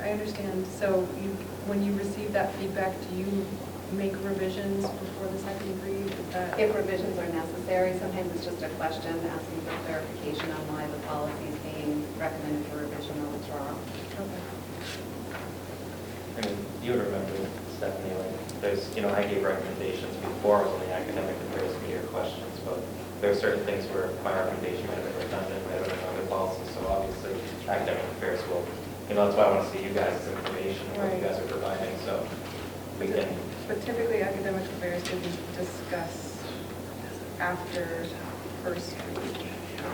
Speaker 11: I understand, so when you receive that feedback, do you make revisions before the second read? Is that...
Speaker 10: If revisions are necessary, sometimes it's just a question asking for clarification on why the policy is being recommended for revision or withdrawal.
Speaker 11: Okay.
Speaker 2: I mean, you would remember, Stephanie, like, there's, I gave recommendations before it was only academic affairs media questions, but there are certain things where my recommendation might have been redundant, might have been other policies, so obviously academic affairs will, that's why I want to see you guys' information, what you guys are providing, so we can.
Speaker 11: But typically academic affairs would be discussed after first read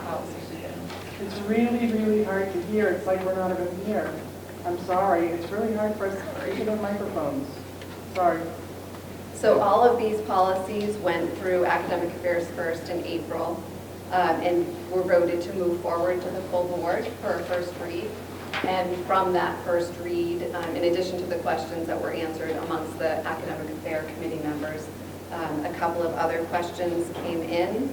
Speaker 11: policy begin.
Speaker 14: It's really, really hard to hear. It's like we're not even here. I'm sorry. It's really hard for us to even have microphones. Sorry.
Speaker 10: So all of these policies went through academic affairs first in April and were voted to move forward to the full board for a first read. And from that first read, in addition to the questions that were answered amongst the academic affair committee members, a couple of other questions came in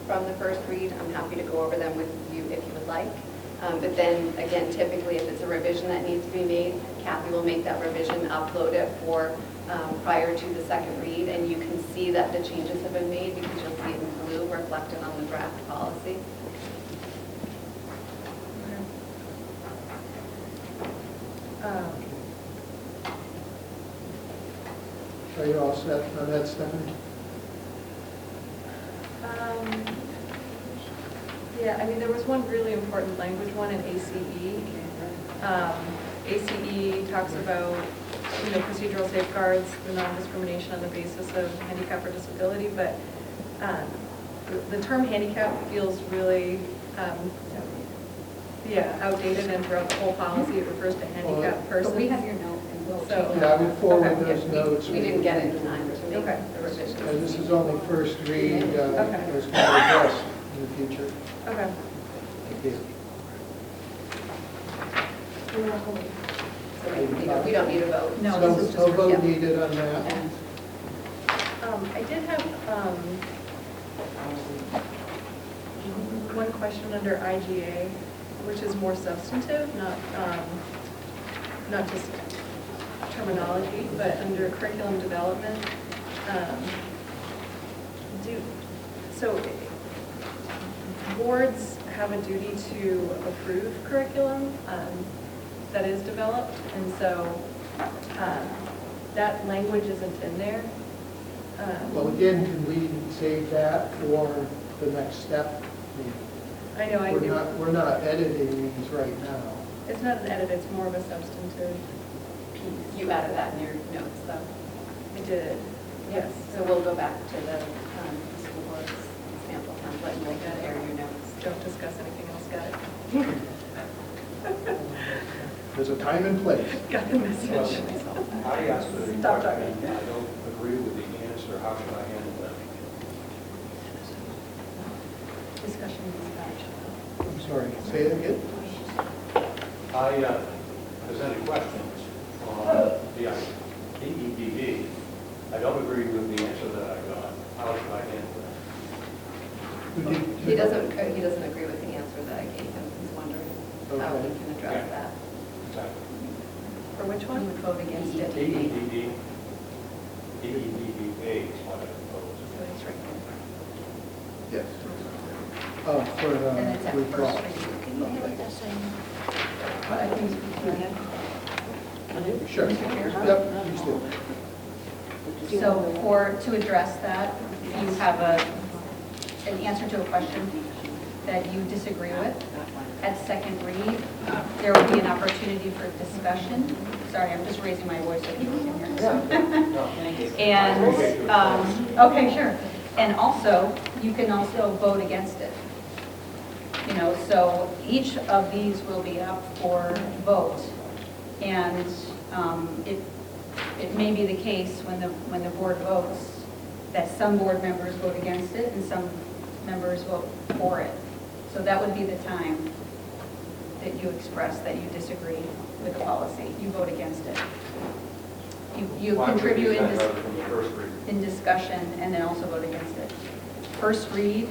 Speaker 10: from the first read. I'm happy to go over them with you if you would like. But then again, typically if it's a revision that needs to be made, Kathy will make that revision, upload it for prior to the second read, and you can see that the changes have been made because you'll see it in blue reflected on the draft policy.
Speaker 1: Are you all set on that, Stephanie?
Speaker 11: Yeah, I mean, there was one really important language one in ACE. ACE talks about, procedural safeguards, the non-discrimination on the basis of handicap or disability, but the term handicap feels really, outdated, and throughout the whole policy it refers to handicapped person.
Speaker 10: But we have your note, and we'll
Speaker 11: So,
Speaker 10: change
Speaker 1: Yeah, I would forward
Speaker 10: Okay.
Speaker 1: those notes.
Speaker 10: We didn't get it in time to make
Speaker 11: Okay.
Speaker 10: the revisions.
Speaker 1: This is only first read,
Speaker 11: Okay.
Speaker 1: as kind of addressed in the future.
Speaker 11: Okay.
Speaker 1: Thank you.
Speaker 10: So we don't need a vote.
Speaker 1: No vote needed on that.
Speaker 11: I did have one question under IGA, which is more substantive, not just terminology, but under curriculum development. So boards have a duty to approve curriculum that is developed, and so that language isn't in there.
Speaker 1: Well, again, can we save that for the next step?
Speaker 11: I know,
Speaker 1: We're not editing these right now.
Speaker 11: It's not an edit, it's more of a substantive piece.
Speaker 10: You added that in your notes, though.
Speaker 11: I did, yes.
Speaker 10: So we'll go back to the school board's sample template and we'll compare your notes.
Speaker 11: Don't discuss anything else, got it?
Speaker 1: There's a time and place.
Speaker 11: Got the message.
Speaker 12: I asked for the
Speaker 11: Stop
Speaker 12: question.
Speaker 11: talking.
Speaker 12: I don't agree with the answer. How should I handle that?
Speaker 11: Discussion is
Speaker 1: I'm sorry, say it again?
Speaker 12: I presented questions on the DEDD. I don't agree with the answer that I got. How should I handle that?
Speaker 10: He doesn't agree with the answer that I gave him. He's wondering how he can address that.
Speaker 12: Exactly.
Speaker 11: For which one?
Speaker 10: He would vote against it.
Speaker 12: DEDD. DEDDA is what I propose.
Speaker 1: Yes. For
Speaker 10: And it's at
Speaker 1: withdrawal.
Speaker 10: first reading. Can you handle that same?
Speaker 11: I think
Speaker 1: Sure. Yep, please do.
Speaker 19: So to address that, if you have an answer to a question that you disagree with, at second read, there will be an opportunity for discussion. Sorry, I'm just raising my voice so people can hear. And, okay, sure. And also, you can also vote against it. So each of these will be up for vote. And it may be the case when the board votes that some board members vote against it and some members vote for it. So that would be the time that you express that you disagree with the policy. You vote against it. You
Speaker 12: Why would we
Speaker 19: contribute
Speaker 12: use
Speaker 19: in
Speaker 12: that
Speaker 19: this.
Speaker 12: rather than the first read?
Speaker 19: In discussion and then also vote against it. First read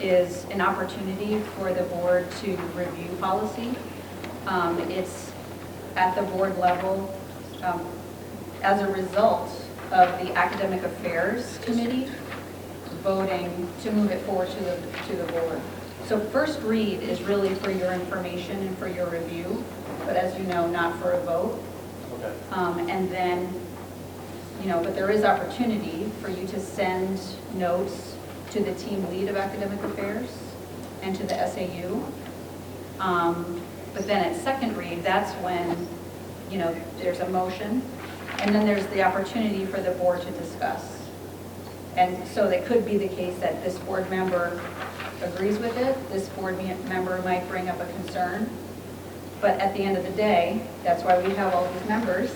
Speaker 19: is an opportunity for the board to review policy. It's at the board level as a result of the Academic Affairs Committee voting to move it forward to the board. So first read is really for your information and for your review, but as you know, not for a vote.
Speaker 12: Okay.
Speaker 19: And then, but there is opportunity for you to send notes to the team lead of academic affairs and to the SAU. But then at second read, that's when, there's a motion, and then there's the opportunity for the board to discuss. And so it could be the case that this board member agrees with it, this board member might bring up a concern, but at the end of the day, that's why we have all these members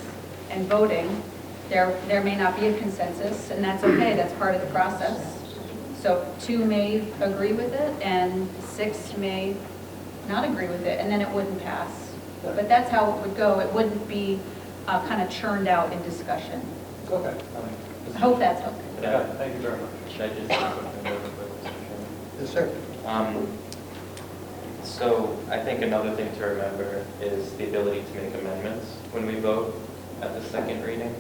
Speaker 19: and voting. There may not be a consensus, and that's okay, that's part of the process. So 2 may agree with it, and 6 may not agree with it, and then it wouldn't pass. But that's how it would go. It wouldn't be kind of churned out in discussion.
Speaker 12: Okay.
Speaker 19: I hope that's okay.
Speaker 12: Yeah, thank you very much.
Speaker 2: Should I just say something real quick, Mr. Chairman?
Speaker 1: Yes, sir.
Speaker 2: So I think another thing to remember is the ability to make amendments when we vote at the second reading,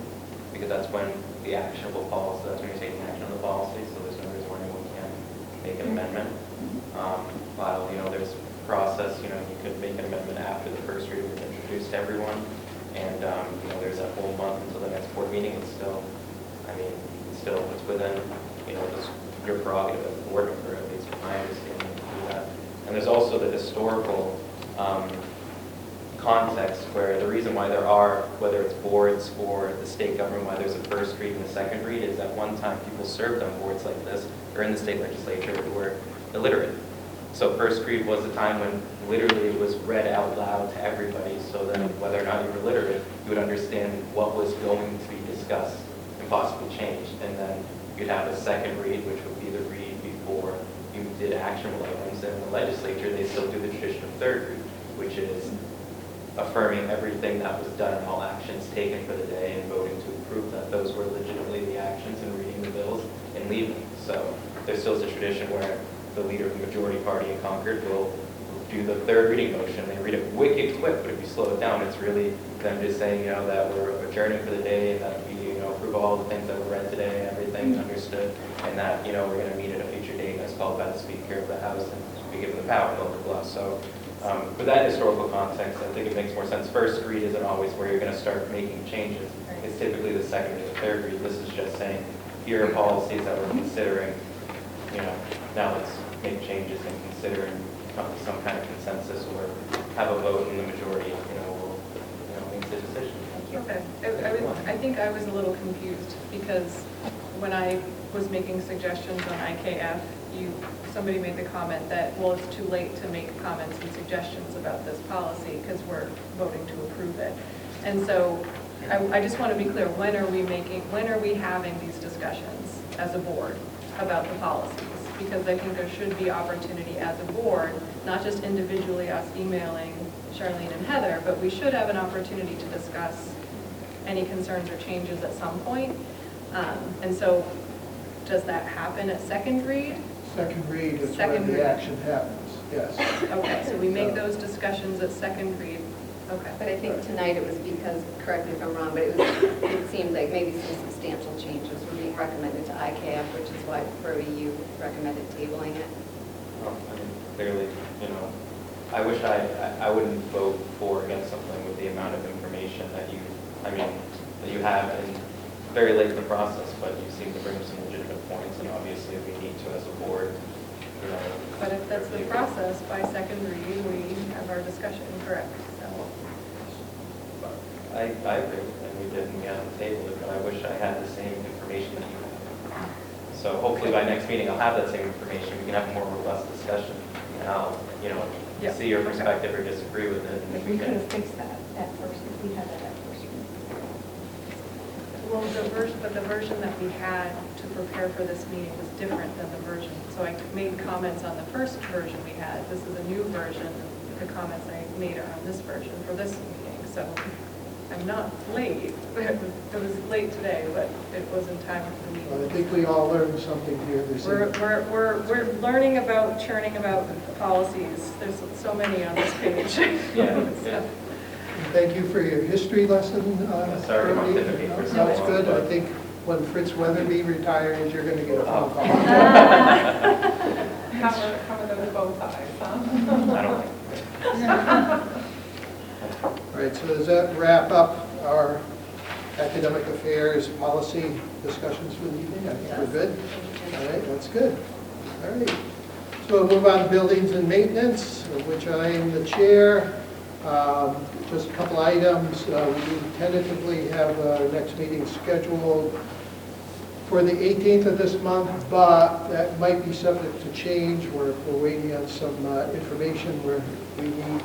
Speaker 2: because that's when the actionable policy, that's when you're taking action on the policy, so there's no reason why anyone can't make an amendment. While, there's a process, you could make an amendment after the first reading is introduced to everyone, and, there's that whole month until the next board meeting. It's still, it's within, your prerogative as a board member, at least from my understanding, to do that. And there's also the historical context where the reason why there are, whether it's boards or the state government, why there's a first read and a second read, is at one time people served on boards like this or in the state legislature who were illiterate. So first read was a time when literally it was read out loud to everybody, so that whether or not you were literate, you would understand what was going to be discussed and possibly changed. And then you'd have a second read, which would be the read before you did actionable items. And in the legislature, they still do the tradition of third read, which is affirming everything that was done and all actions taken for the day and voting to approve that those were legitimately the actions and reading the bills and leaving. So there still is a tradition where the leader of the majority party in Concord will do the third reading motion. They read it wicked quick, but if you slow it down, it's really them just saying, that we're adjourning for the day and that we, approve all the things that were read today, everything understood, and that, we're going to meet at a future date as called by the Speaker of the House and be given the power, blah, blah, blah. So with that historical context, I think it makes more sense. First read isn't always where you're going to start making changes. It's typically the second or the third read. This is just saying, here are policies that we're considering, now let's make changes and consider and come to some kind of consensus or have a vote in the majority, will make the decision.
Speaker 11: Okay. I think I was a little confused because when I was making suggestions on IKF, somebody made the comment that, well, it's too late to make comments and suggestions about this policy because we're voting to approve it. And so I just want to be clear, when are we having these discussions as a board about the policies? Because I think there should be opportunity as a board, not just individually us emailing Charlene and Heather, but we should have an opportunity to discuss any concerns or changes at some point. And so does that happen at second read?
Speaker 1: Second read is when the action happens, yes.
Speaker 11: Okay, so we make those discussions at second read. Okay.
Speaker 10: But I think tonight it was because, correct me if I'm wrong, but it seemed like maybe some substantial changes were being recommended to IKF, which is why Brody, you recommended tabling it.
Speaker 2: Well, clearly, I wish I wouldn't vote for against something with the amount of information that you have in very late in the process, but you seem to bring some legitimate points, and obviously we need to, as a board,
Speaker 11: But if that's the process, by second read, we have our discussion, correct? So.
Speaker 2: I agree, and we did, and we had to table it, but I wish I had the same information that you have. So hopefully by next meeting, I'll have that same information, we can have a more robust discussion, and I'll, see your perspective or disagree with it.
Speaker 20: If we could have fixed that at first, if we had that at first.
Speaker 11: Well, the version that we had to prepare for this meeting was different than the version. So I made comments on the first version we had. This is a new version. The comments I made are on this version for this meeting. So I'm not late. It was late today, but it was in time for the meeting.
Speaker 1: Well, I think we all learned something here this evening.
Speaker 11: We're learning about, churning about policies. There's so many on this page.
Speaker 2: Yeah.
Speaker 1: Thank you for your history lesson.
Speaker 2: Sorry,
Speaker 1: Courtney.
Speaker 2: Mark.
Speaker 1: Sounds good. I think when Fritz Weatherby retires, you're going to get a phone call.
Speaker 11: Cover those bow ties, huh?
Speaker 2: I don't think.
Speaker 1: All right, so does that wrap up our academic affairs policy discussions for the evening? I think we're good. All right, that's good. All right. So we'll move on to buildings and maintenance, of which I am the chair. Just a couple items. We tentatively have our next meeting scheduled for the 18th of this month, but that might be subject to change. We're waiting on some information where we need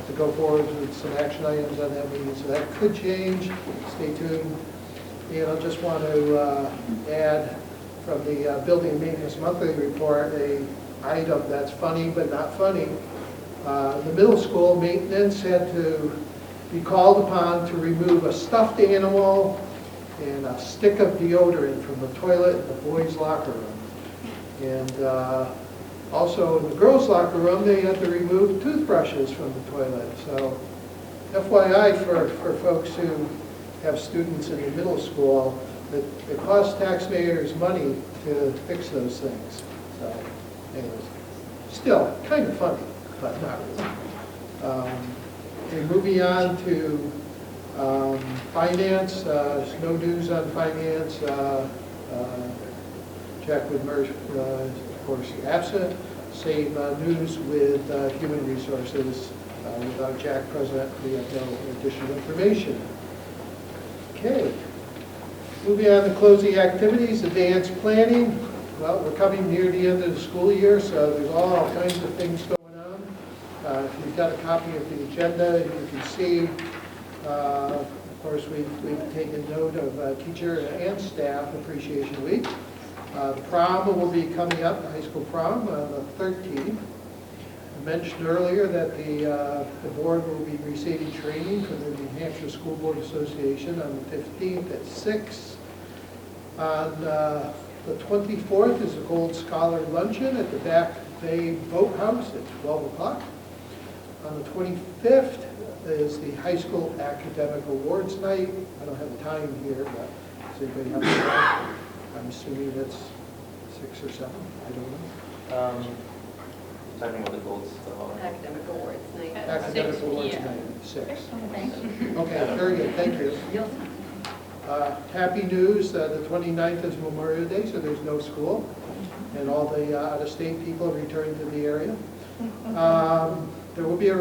Speaker 1: to go forward with some action items on that meeting, so that could change. Stay tuned. And I just want to add from the Building and Maintenance Monthly Report a item that's funny but not funny. The middle school maintenance had to be called upon to remove a stuffed animal and a stick of deodorant from the toilet in the boys' locker room. And also in the girls' locker room, they had to remove toothbrushes from the toilet. So FYI for folks who have students in the middle school, that it costs taxpayers money to fix those things. So anyways, still kind of funny, but not really. Okay, moving on to finance, no news on finance. Jack Whitmer, of course, absent. Same news with human resources. Without Jack present, we have no additional information. Okay. Moving on to closing activities, advanced planning. Well, we're coming near the end of the school year, so there's all kinds of things going on. If you've got a copy of the agenda, you can see, of course, we've taken note of Teacher and Staff Appreciation Week. The prom will be coming up, the high school prom, on the 13th. I mentioned earlier that the board will be receiving training from the New Hampshire School Board Association on the 15th at 6. On the 24th is a Gold Scholar Luncheon at the Back Bay Boathouse at 12 o'clock. On the 25th is the High School Academic Awards Night. I don't have the time here, but does anybody have the time? I'm assuming it's 6 or 7. I don't know.
Speaker 2: Talking about the gold scholar.
Speaker 10: Academic awards night.
Speaker 1: Academic Awards Night, 6.
Speaker 16: Thank you.
Speaker 1: Okay, very good, thank you. Happy news, the 29th is Memorial Day, so there's no school, and all the out-of-state people have returned to the area. There will be a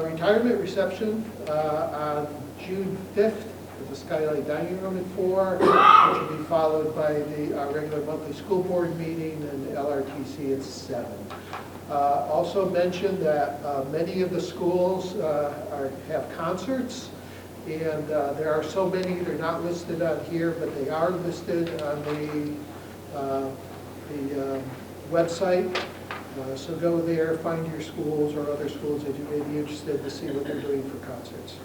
Speaker 1: retirement reception on June 5th at the Skylight Dining Room at 4, which will be followed by the regular monthly school board meeting and LRTC at 7. Also mentioned that many of the schools have concerts, and there are so many, they're not listed on here, but they are listed on the website. So go there, find your schools or other schools that you may be interested to see what they're doing for concerts.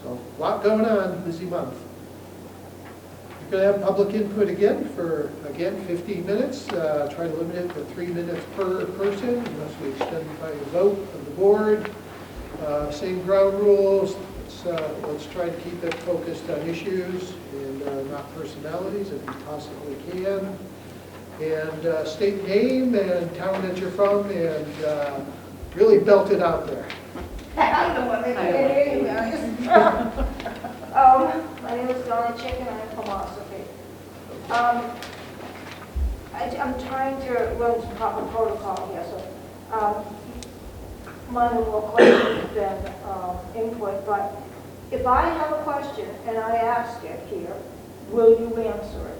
Speaker 1: So a lot going on, busy month. We're going to have public input again for, 15 minutes. Try to limit it to 3 minutes per person unless we extend by a vote of the board. Same ground rules. Let's try to keep it focused on issues and not personalities if we possibly can. And state name and town that you're from, and really belt it out there.
Speaker 9: I'm the one that can't hear you guys. My name is Donna Chicken, I'm from philosophy. I'm trying to learn some proper protocol here, so mine are more questions than input, but if I have a question and I ask it here, will you answer it?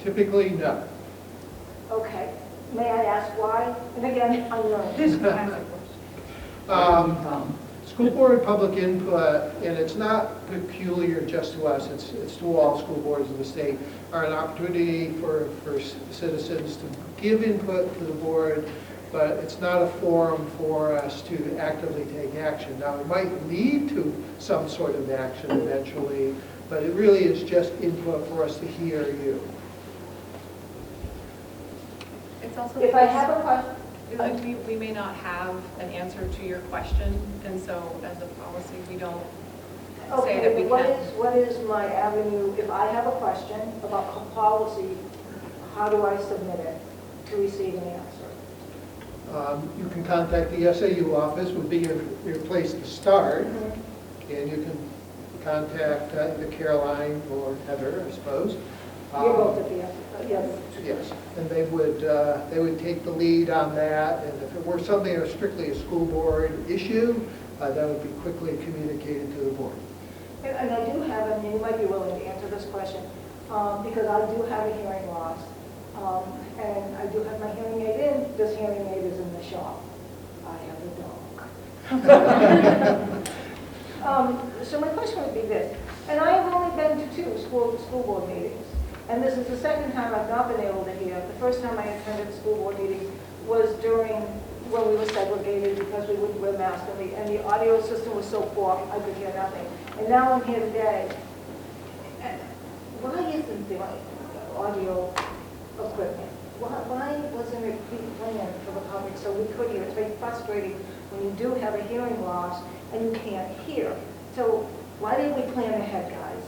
Speaker 1: Typically, no.
Speaker 9: Okay. May I ask why? And again, I'm learning.
Speaker 1: School board public input, and it's not peculiar just to us, it's to all school boards in the state, are an opportunity for citizens to give input to the board but it's not a forum for us to actively take action. Now, it might lead to some sort of action eventually, but it really is just input for us to hear you.
Speaker 11: It's also
Speaker 9: If I have a question,
Speaker 11: we may not have an answer to your question, and so as a policy, we don't say that we
Speaker 9: Okay,
Speaker 11: can.
Speaker 9: what is my avenue, if I have a question about policy, how do I submit it to receive an answer?
Speaker 1: You can contact the SAU office, would be your place to start, and you can contact either Caroline or Heather, I suppose.
Speaker 9: You're both at the yes.
Speaker 1: Yes, and they would take the lead on that, and if it were something that was strictly a school board issue, that would be quickly communicated to the board.
Speaker 9: And I do have, and you might be willing to answer this question, because I do have a hearing loss, and I do have my hearing aid in. This hearing aid is in the shop. I have a dog. So my question would be this, and I have only been to 2 school board meetings, and this is the second time I've not been able to hear. The first time I attended school board meetings was during when we were segregated because we wouldn't wear masks, and the audio system was so poor I could hear nothing. And now I'm here today. Why isn't there audio equipment? Why wasn't it pre-planned for the public so we could hear? It's very frustrating when you do have a hearing loss and you can't hear. So why didn't we plan ahead, guys?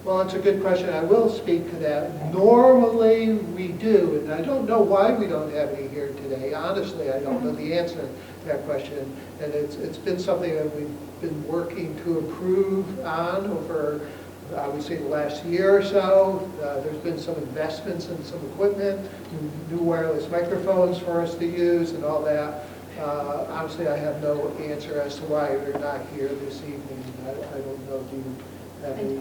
Speaker 1: Well, it's a good question. I will speak to that. Normally, we do, and I don't know why we don't have any here today. Honestly, I don't know the answer to that question. And it's been something that we've been working to improve on over, I would say, the last year or so. There's been some investments in some equipment, new wireless microphones for us to use and all that. Honestly, I have no answer as to why they're not here this evening. I don't know. Do you have any?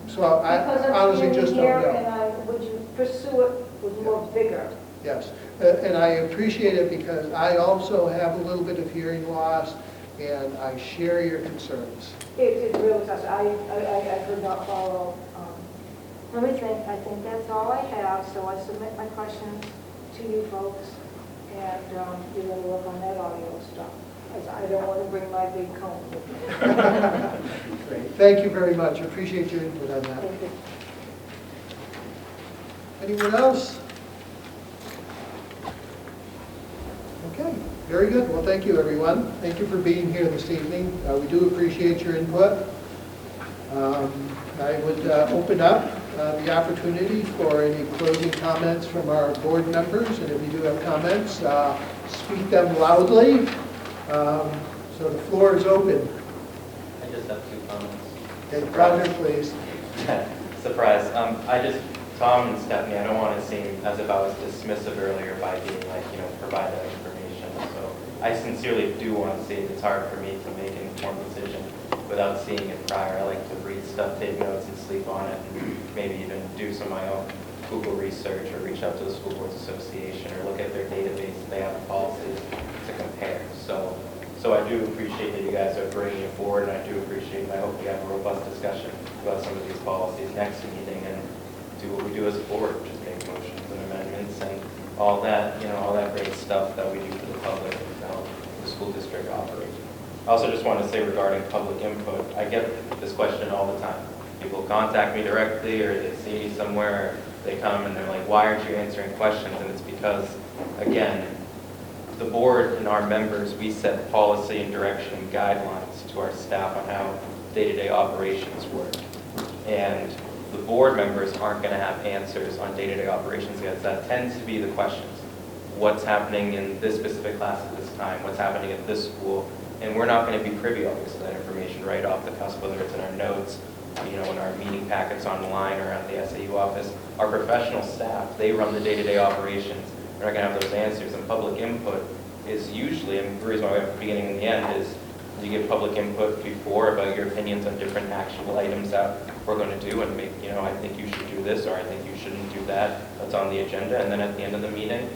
Speaker 1: So I honestly just don't know.
Speaker 9: And would you pursue it with more vigor?
Speaker 1: Yes, and I appreciate it because I also have a little bit of hearing loss, and I share your concerns.
Speaker 9: It really does. I could not follow. Let me think. I think that's all I have. So I submit my questions to you folks, and you're going to work on that audio stuff. I don't want to bring my big cone with me.
Speaker 1: Great. Thank you very much. I appreciate your input on that.
Speaker 9: Thank you.
Speaker 1: Anyone else? Okay, very good. Well, thank you, everyone. Thank you for being here this evening. We do appreciate your input. I would open up the opportunity for any closing comments from our board members, and if you do have comments, speak them loudly. So the floor is open.
Speaker 2: I just have 2 comments.
Speaker 1: Okay, Roger, please.
Speaker 2: Surprise. Tom and Stephanie, I don't want to seem as if I was dismissive earlier by being like, provide that information. So I sincerely do want to say it's hard for me to make an informed decision without seeing it prior. I like to read stuff, take notes, and sleep on it, and maybe even do some of my own Google research or reach out to the School Boards Association or look at their database. They have policies to compare. So I do appreciate that you guys are bringing it forward, and I do appreciate, and I hope we have a robust discussion about some of these policies next meeting and do what we do as a board, just make motions and amendments and all that, all that great stuff that we do for the public and how the school district operates. I also just want to say regarding public input, I get this question all the time. People contact me directly or they see me somewhere, they come and they're like, why aren't you answering questions? And it's because, again, the board and our members, we set policy and direction and guidelines to our staff on how day-to-day operations work. And the board members aren't going to have answers on day-to-day operations because that tends to be the questions. What's happening in this specific class at this time? What's happening at this school? And we're not going to be privy, obviously, to that information right off the cusp, whether it's in our notes, in our meeting packets online or at the SAU office. Our professional staff, they run the day-to-day operations. We're not going to have those answers. And public input is usually, and the reason why we have the beginning and the end is you give public input before about your opinions on different actionable items that we're going to do and make, I think you should do this or I think you shouldn't do that. That's on the agenda. And then at the end of the meeting,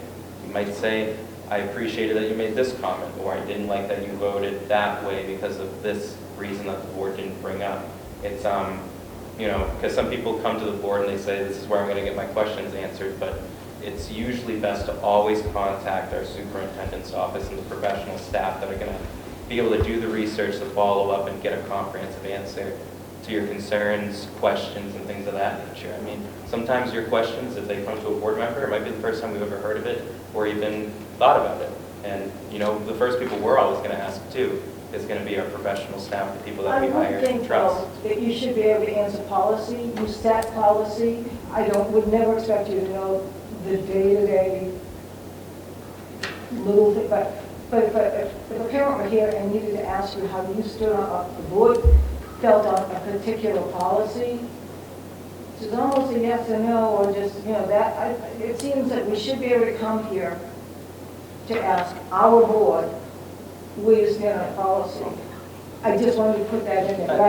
Speaker 2: you might say, I appreciated that you made this comment, or I didn't like that you voted that way because of this reason that the board didn't bring up. It's, because some people come to the board and they say, this is where I'm going to get my questions answered, but it's usually best to always contact our superintendent's office and the professional staff that are going to be able to do the research, to follow up and get a comprehensive answer to your concerns, questions, and things of that nature. I mean, sometimes your questions, if they come to a board member, it might be the first time we've ever heard of it or even thought about it. And, you know, the first people we're always going to ask, too, is going to be our professional staff, the people that we hire and trust.
Speaker 21: I would think, though, that you should be able to answer policy. You set policy. Would never expect you to know the day-to-day little thing. But if a parent were here and needed to ask you how you stood on the board, felt on a particular policy, it's almost a yes or no, or just, you know, that, it seems that we should be able to come here to ask our board where you stand on policy. I just wanted to put that in there, but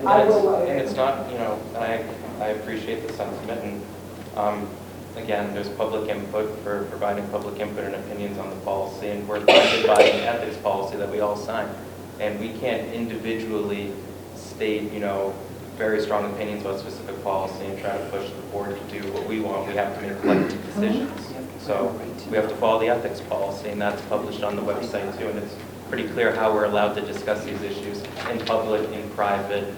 Speaker 21: I will.
Speaker 2: And it's not, you know, and I appreciate the sentiment, and again, there's public input for providing public input and opinions on the policy, and we're guided by the ethics policy that we all sign. And we can't individually state, you know, very strong opinions about specific policy and try to push the board to do what we want. We have to make collective decisions. So we have to follow the ethics policy, and that's published on the website too, and it's pretty clear how we're allowed to discuss these issues in public, in private,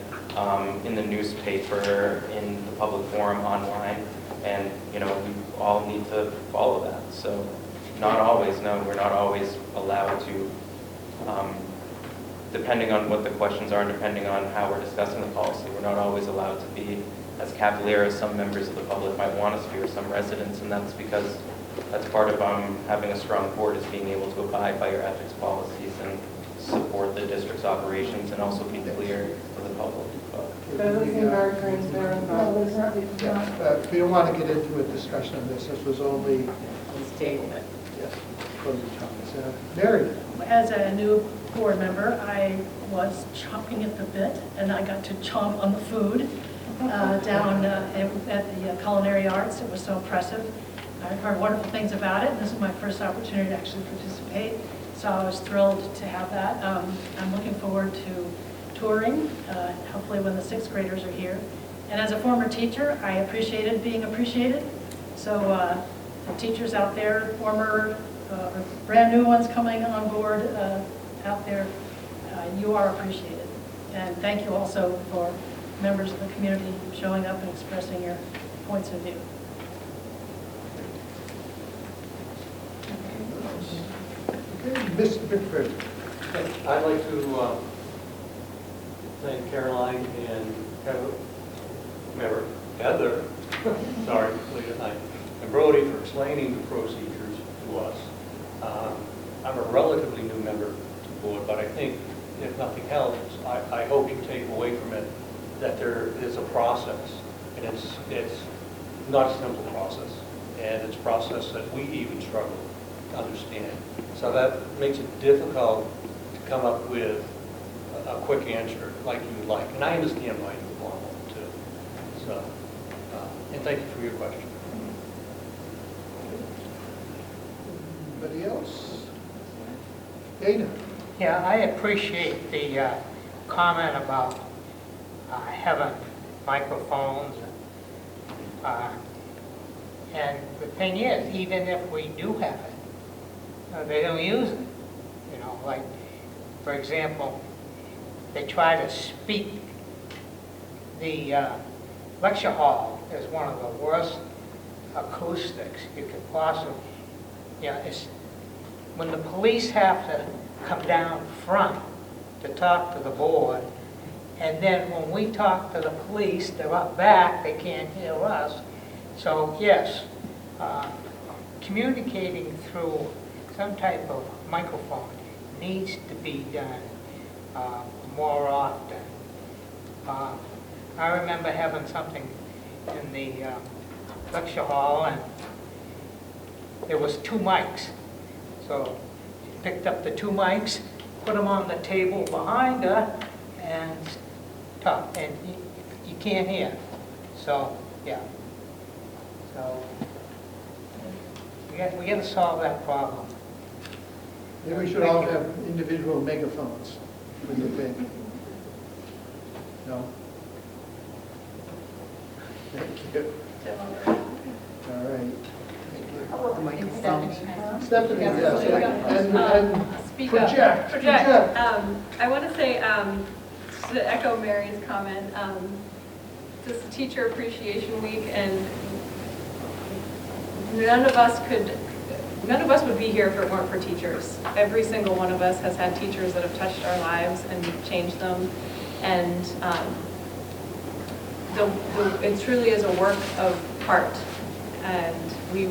Speaker 2: in the newspaper, in the public forum, online, and, you know, we all need to follow that. So not always, no, we're not always allowed to, depending on what the questions are and depending on how we're discussing the policy, we're not always allowed to be as cavalier as some members of the public might want us to be, or some residents, and that's because that's part of having a strong board, is being able to abide by your ethics policies and support the district's operations and also be clear to the public.
Speaker 14: Everything very transparent.
Speaker 1: We don't want to get into a discussion of this. This was only
Speaker 20: statement.
Speaker 1: Yes, closing comments. Mary.
Speaker 20: As a new board member, I was chomping at the bit, and I got to chomp on the food down at the Culinary Arts. It was so impressive. I heard wonderful things about it, and this is my first opportunity to actually participate, so I was thrilled to have that. I'm looking forward to touring, hopefully when the sixth graders are here. And as a former teacher, I appreciated being appreciated. So the teachers out there, former, brand new ones coming on board out there, you are appreciated. And thank you also for members of the community showing up and expressing your points of view.
Speaker 1: Mr. Bickford.
Speaker 12: I'd like to thank Caroline and Heather, sorry, late at night, and Brody for explaining the procedures to us. I'm a relatively new member to the board, but I think, if nothing else, I hope you take away from it that there is a process, and it's not a simple process, and it's a process that we even struggle to understand. So that makes it difficult to come up with a quick answer like you would like. And I understand why you would want one too. So, and thank you for your question.
Speaker 1: Anybody else? Dana.
Speaker 22: Yeah, I appreciate the comment about having microphones. And the thing is, even if we do have it, they don't use it. You know, like, for example, they try to speak. The lecture hall is one of the worst acoustics you could possibly, you know, it's when the police have to come down front to talk to the board, and then when we talk to the police, they're up back, they can't hear us. So yes, communicating through some type of microphone needs to be done more often. I remember having something in the lecture hall, and there was 2 mics. So she picked up the 2 mics, put them on the table behind her, and talked, and you can't hear. So, yeah. So we got to solve that problem.
Speaker 1: Maybe we should all have individual megaphones. What do you think? No? Thank you. All right. Thank you. Stephanie, yes, and
Speaker 11: Speak
Speaker 1: project.
Speaker 11: up. I want to say, to echo Mary's comment, this is Teacher Appreciation Week, and none of us would be here if it weren't for teachers. Every single one of us has had teachers that have touched our lives and changed them, and it truly is a work of art, and we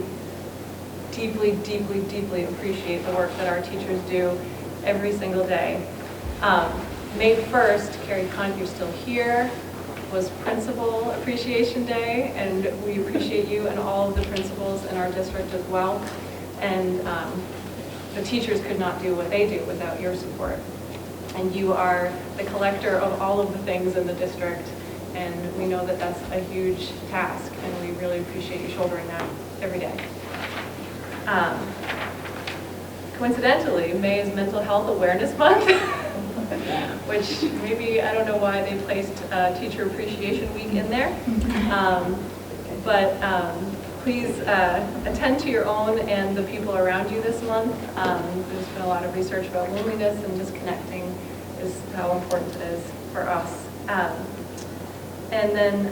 Speaker 11: deeply, deeply, deeply appreciate the work that our teachers do every single day. May 1st, Carrie Kant, you're still here, was Principal Appreciation Day, and we appreciate you and all of the principals in our district as well. And the teachers could not do what they do without your support. And you are the collector of all of the things in the district, and we know that that's a huge task, and we really appreciate you shouldering that every day. Coincidentally, May is Mental Health Awareness Month, which maybe, I don't know why they placed Teacher Appreciation Week in there. But please attend to your own and the people around you this month. There's been a lot of research about loneliness, and just connecting is how important it is for us. And then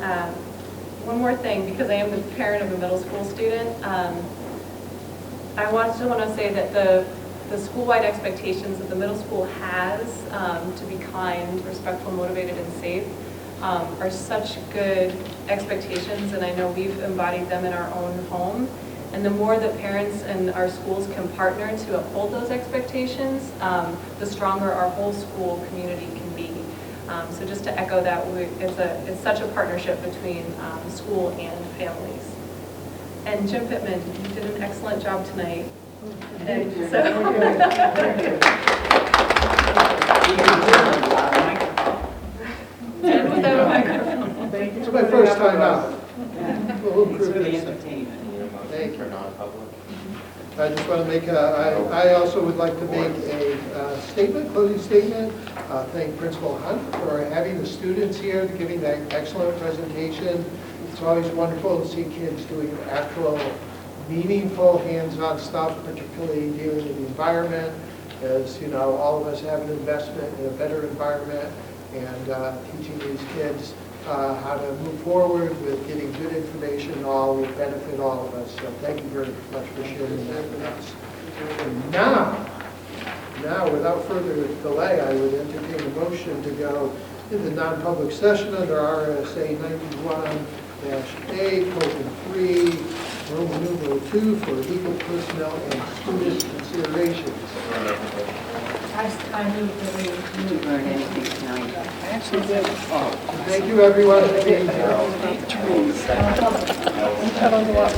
Speaker 11: one more thing, because I am the parent of a middle school student, I still want to say that the school-wide expectations that the middle school has to be kind, respectful, motivated, and safe are such good expectations, and I know we've embodied them in our own home. And the more that parents and our schools can partner to uphold those expectations, the stronger our whole school community can be. So just to echo that, it's such a partnership between school and families. And Jim Pittman, you did an excellent job tonight. And so and without a microphone.
Speaker 1: It's my first time out.
Speaker 2: It's really entertaining.
Speaker 1: Thank you.
Speaker 2: For non-public.
Speaker 1: I just want to make I also would like to make a statement, closing statement. Thank Principal Hunt for having the students here, giving that excellent presentation. It's always wonderful to see kids doing actual, meaningful, hands-on stuff, particularly dealing with the environment. As you know, all of us have an investment in a better environment, and teaching these kids how to move forward with getting good information all will benefit all of us. So thank you very much for sharing that with us. And now, without further delay, I would entertain a motion to go into non-public session under RSA 91-A, colon 3, Roman numeral 2, for legal, personnel, and student considerations.
Speaker 20: I moved the way.
Speaker 15: You didn't learn anything tonight.
Speaker 20: I actually did.
Speaker 1: Thank you, everyone.
Speaker 20: We cut on the lot.